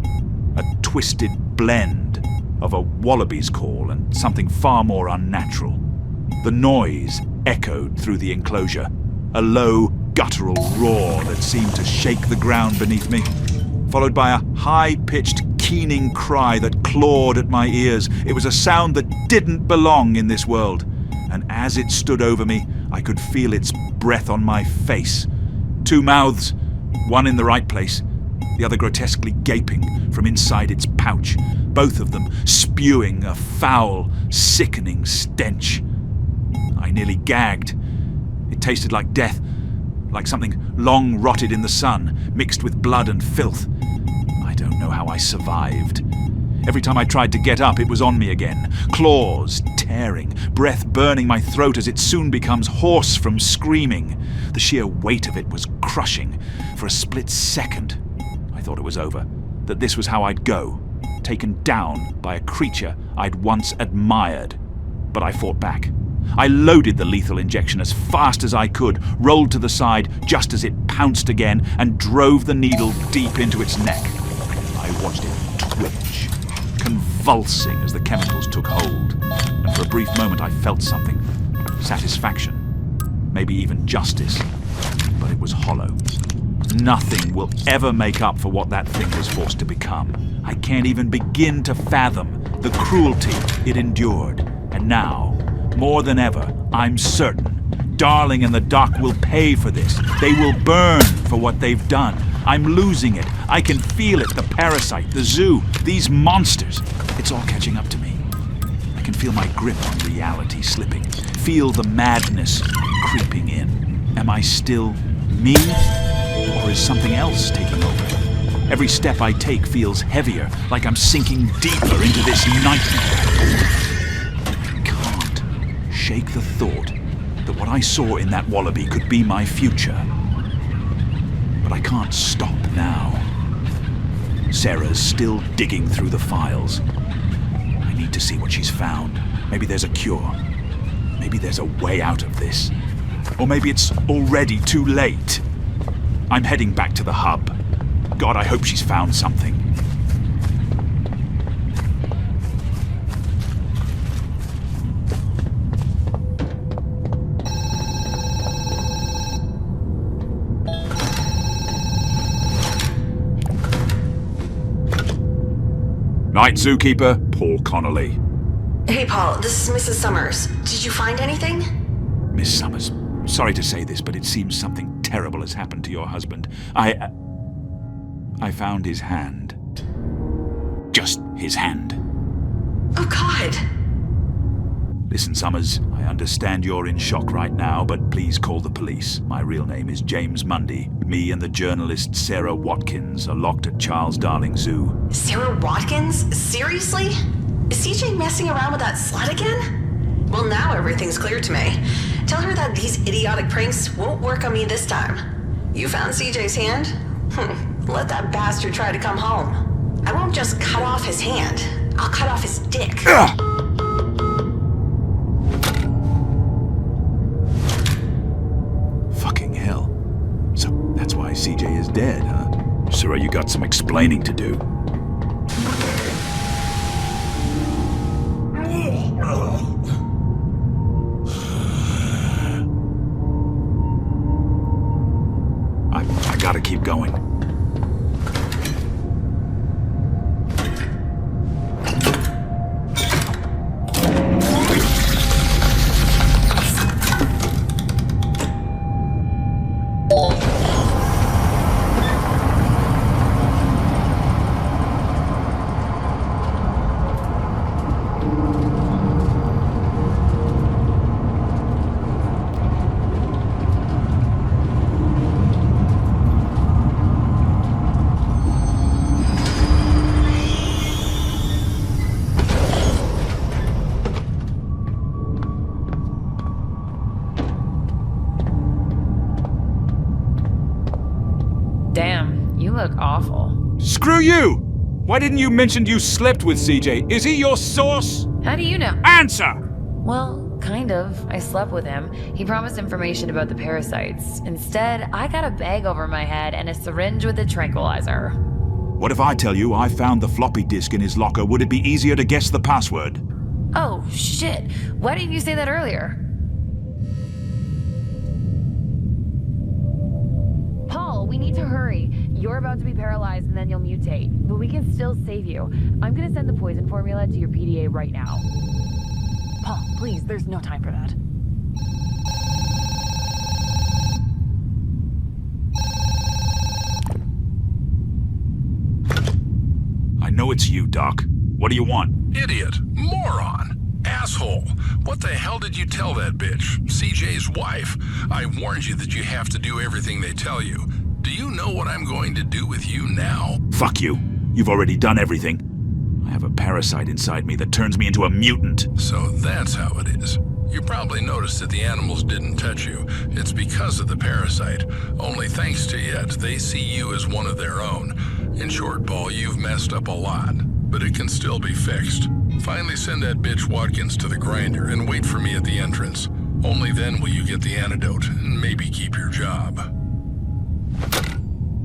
a twisted blend of a wallaby's call and something far more unnatural. The noise echoed through the enclosure, a low, guttural roar that seemed to shake the ground beneath me, followed by a high-pitched, keening cry that clawed at my ears. It was a sound that didn't belong in this world, and as it stood over me, I could feel its breath on my face. 2 mouths, one in the right place, the other grotesquely gaping from inside its pouch, both of them spewing a foul, sickening stench. I nearly gagged. It tasted like death, like something long rotted in the sun, mixed with blood and filth. I don't know how I survived. Every time I tried to get up, it was on me again. Claws tearing, breath burning my throat as it soon becomes hoarse from screaming. The sheer weight of it was crushing. For a split second, I thought it was over, that this was how I'd go, taken down by a creature I'd once admired. But I fought back. I loaded the lethal injection as fast as I could, rolled to the side just as it pounced again, and drove the needle deep into its neck. I watched it twitch, convulsing as the chemicals took hold, and for a brief moment I felt something. Satisfaction, maybe even justice, but it was hollow. Nothing will ever make up for what that thing was forced to become. I can't even begin to fathom the cruelty it endured. And now, more than ever, I'm certain Darling and the Doc will pay for this. They will burn for what they've done. I'm losing it. I can feel it. The parasite, the zoo, these monsters. It's all catching up to me. I can feel my grip on reality slipping. Feel the madness creeping in. Am I still me? Or is something else taking over? Every step I take feels heavier, like I'm sinking deeper into this nightmare. I can't shake the thought that what I saw in that wallaby could be my future. But I can't stop now. Sarah's still digging through the files. I need to see what she's found. Maybe there's a cure. Maybe there's a way out of this. Or maybe it's already too late. I'm heading back to the hub. God, I hope she's found something. Night, Zookeeper. Paul Connolly. Hey, Paul, this is Mrs. Summers. Did you find anything? Miss Summers, sorry to say this, but it seems something terrible has happened to your husband. I found his hand. Just his hand. Oh, God. Listen, Summers, I understand you're in shock right now, but please call the police. My real name is James Mundy. Me and the journalist Sarah Watkins are locked at Charles Darling Zoo. Sarah Watkins? Seriously? Is CJ messing around with that slut again? Well, now everything's clear to me. Tell her that these idiotic pranks won't work on me this time. You found CJ's hand? Let that bastard try to come home. I won't just cut off his hand. I'll cut off his dick. Ugh! Fucking hell. So that's why CJ is dead, huh? Sarah, you got some explaining to do. I gotta keep going. Damn, you look awful. Screw you! Why didn't you mention you slept with CJ? Is he your source? How do you know? Answer! Well, kind of. I slept with him. He promised information about the parasites. Instead, I got a bag over my head and a syringe with a tranquilizer. What if I tell you I found the floppy disk in his locker? Would it be easier to guess the password? Oh, shit. Why didn't you say that earlier? we need to hurry. You're about to be paralyzed and then you'll mutate. But we can still save you. I'm gonna send the poison formula to your PDA right now. Paul, please, there's no time for that. I know it's you, Doc. What do you want? Idiot. Moron. Asshole. What the hell did you tell that bitch? CJ's wife. I warned you that you have to do everything they tell you. Do you know what I'm going to do with you now? Fuck you. You've already done everything. I have a parasite inside me that turns me into a mutant. So that's how it is. You probably noticed that the animals didn't touch you. It's because of the parasite. Only thanks to it, they see you as one of their own. In short, Paul, you've messed up a lot, but it can still be fixed. Finally send that bitch Watkins to the grinder and wait for me at the entrance. Only then will you get the antidote and maybe keep your job.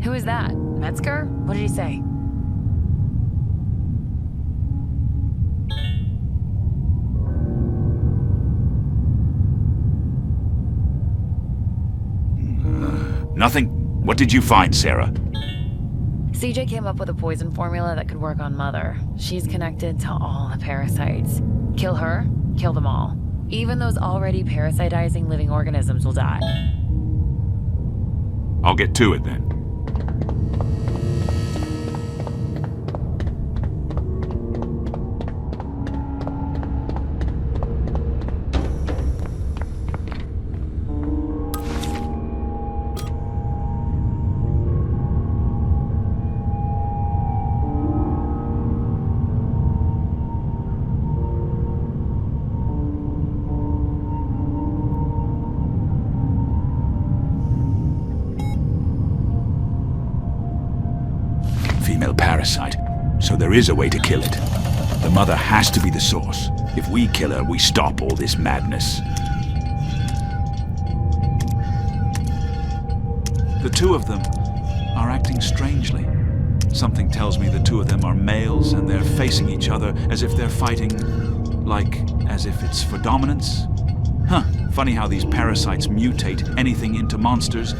Who is that? Metzger? What did he say? Nothing? What did you find, Sarah? CJ came up with a poison formula that could work on Mother. She's connected to all the parasites. Kill her, kill them all. Even those already parasitizing living organisms will die. I'll get to it then. Female parasite. So there is a way to kill it. The mother has to be the source. If we kill her, we stop all this madness. The two of them are acting strangely. Something tells me the two of them are males and they're facing each other as if they're fighting, like, as if it's for dominance. Huh, funny how these parasites mutate anything into monsters,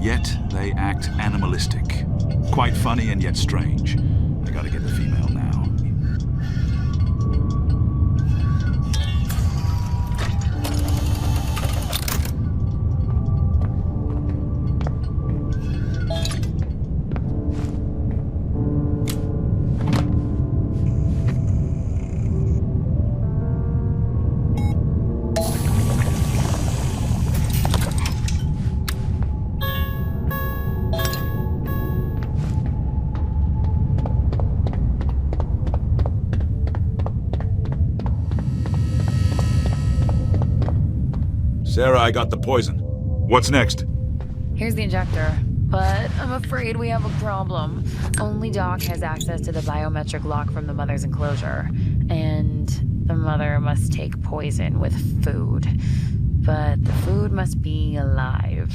yet they act animalistic. Quite funny and yet strange. I gotta get the female now. Sarah, I got the poison. What's next? Here's the injector. But I'm afraid we have a problem. Only Doc has access to the biometric lock from the mother's enclosure. And the mother must take poison with food. But the food must be alive.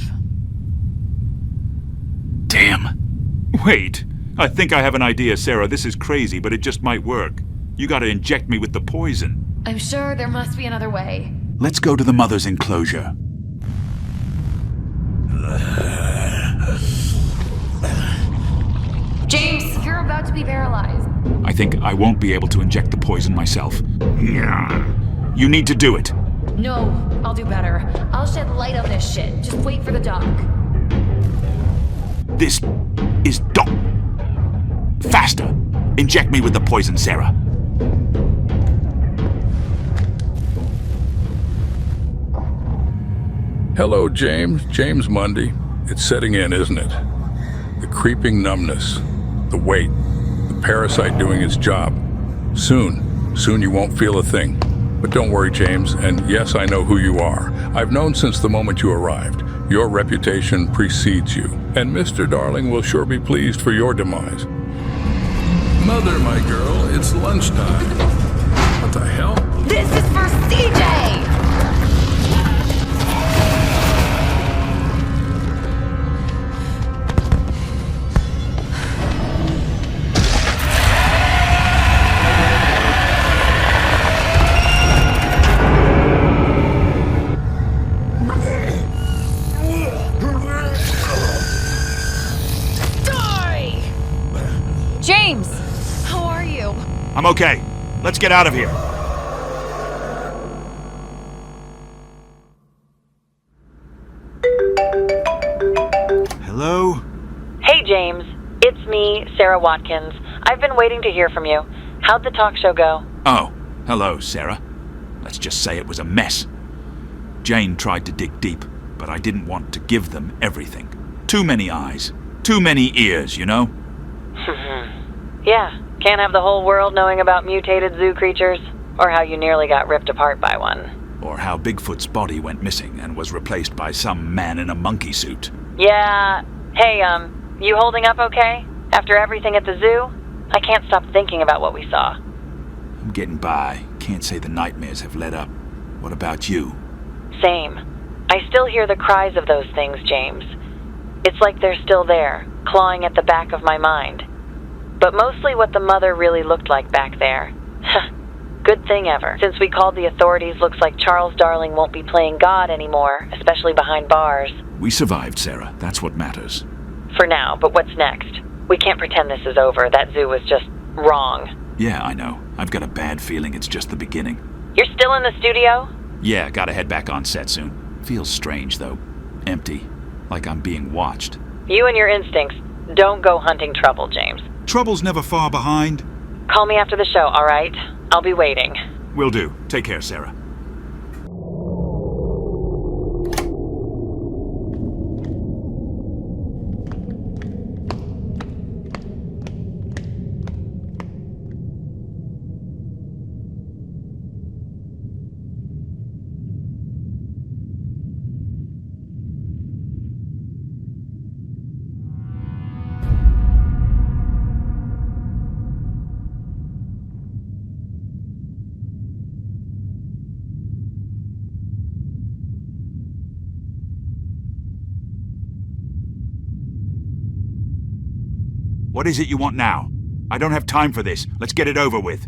Damn. Wait. I think I have an idea, Sarah. This is crazy, but it just might work. You gotta inject me with the poison. I'm sure there must be another way. Let's go to the mother's enclosure. James, you're about to be paralyzed. I think I won't be able to inject the poison myself. You need to do it. No, I'll do better. I'll shed light on this shit. Just wait for the doc. This is Doc. Faster. Inject me with the poison, Sarah. Hello, James. James Mundy. It's setting in, isn't it? The creeping numbness, the weight, the parasite doing its job. Soon you won't feel a thing. But don't worry, James, and yes, I know who you are. I've known since the moment you arrived. Your reputation precedes you, and Mr. Darling will sure be pleased for your demise. Mother, my girl, it's lunchtime. What the hell? This is for CJ! James! How are you? I'm okay. Let's get out of here. Hello? Hey, James. It's me, Sarah Watkins. I've been waiting to hear from you. How'd the talk show go? Oh, hello, Sarah. Let's just say it was a mess. Jane tried to dig deep, but I didn't want to give them everything. Too many eyes. Too many ears, you know? Yeah, can't have the whole world knowing about mutated zoo creatures, or how you nearly got ripped apart by one. Or how Bigfoot's body went missing and was replaced by some man in a monkey suit. Yeah, hey, you holding up okay? After everything at the zoo? I can't stop thinking about what we saw. I'm getting by. Can't say the nightmares have let up. What about you? Same. I still hear the cries of those things, James. It's like they're still there, clawing at the back of my mind. But mostly what the mother really looked like back there. Good thing ever. Since we called the authorities, looks like Charles Darling won't be playing God anymore, especially behind bars. We survived, Sarah. That's what matters. For now, but what's next? We can't pretend this is over. That zoo was just wrong. Yeah, I know. I've got a bad feeling it's just the beginning. You're still in the studio? Yeah, gotta head back on set soon. Feels strange, though. Empty. Like I'm being watched. You and your instincts. Don't go hunting trouble, James. Trouble's never far behind. Call me after the show, all right? I'll be waiting. Will do. Take care, Sarah. What is it you want now? I don't have time for this. Let's get it over with.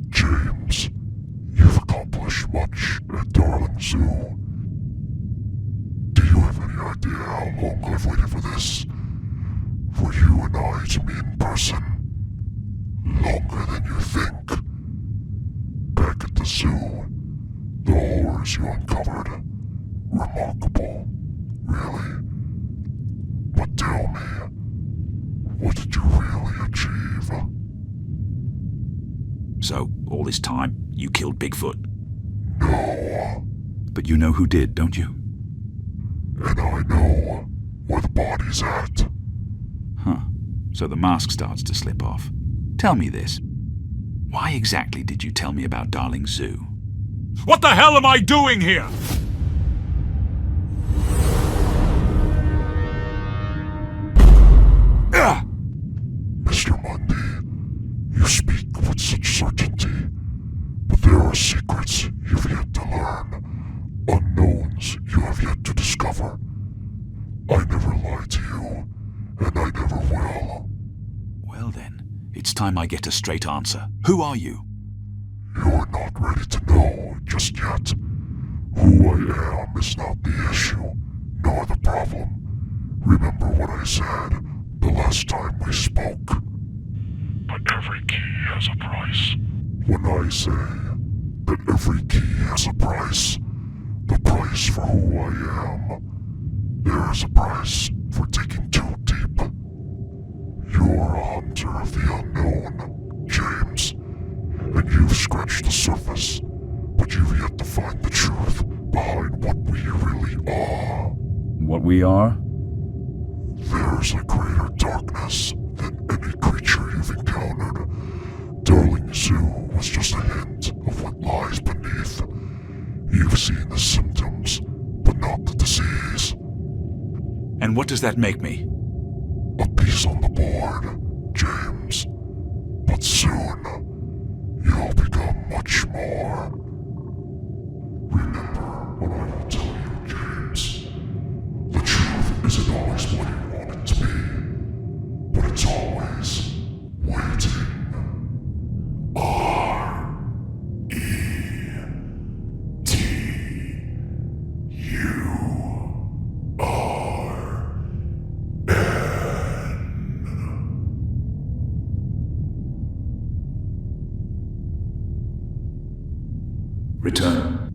James, you've accomplished much at Darling Zoo. Do you have any idea how long I've waited for this? For you and I to meet in person. Longer than you think. Back at the zoo, the horrors you uncovered. Remarkable, really. But tell me, what did you really achieve? So, all this time, you killed Bigfoot? No. But you know who did, don't you? And I know where the body's at. Huh. So the mask starts to slip off. Tell me this. Why exactly did you tell me about Darling Zoo? What the hell am I doing here? Mr. Mundy, you speak with such certainty, but there are secrets you've yet to learn, unknowns you have yet to discover. I never lied to you, and I never will. Well then, it's time I get a straight answer. Who are you? You're not ready to know just yet. Who I am is not the issue, nor the problem. Remember what I said the last time we spoke. But every key has a price. When I say that every key has a price, the price for who I am, there is a price for digging too deep. You're a hunter of the unknown, James, and you've scratched the surface, but you've yet to find the truth behind what we really are. What we are? There's a greater darkness than any creature you've encountered. Darling Zoo was just a hint of what lies beneath. You've seen the symptoms, but not the disease. And what does that make me? A piece on the board, James. But soon, you'll become much more. Remember what I will tell you, James. The truth isn't always what you want it to be, but it's always waiting. R-E-T-U-R Return.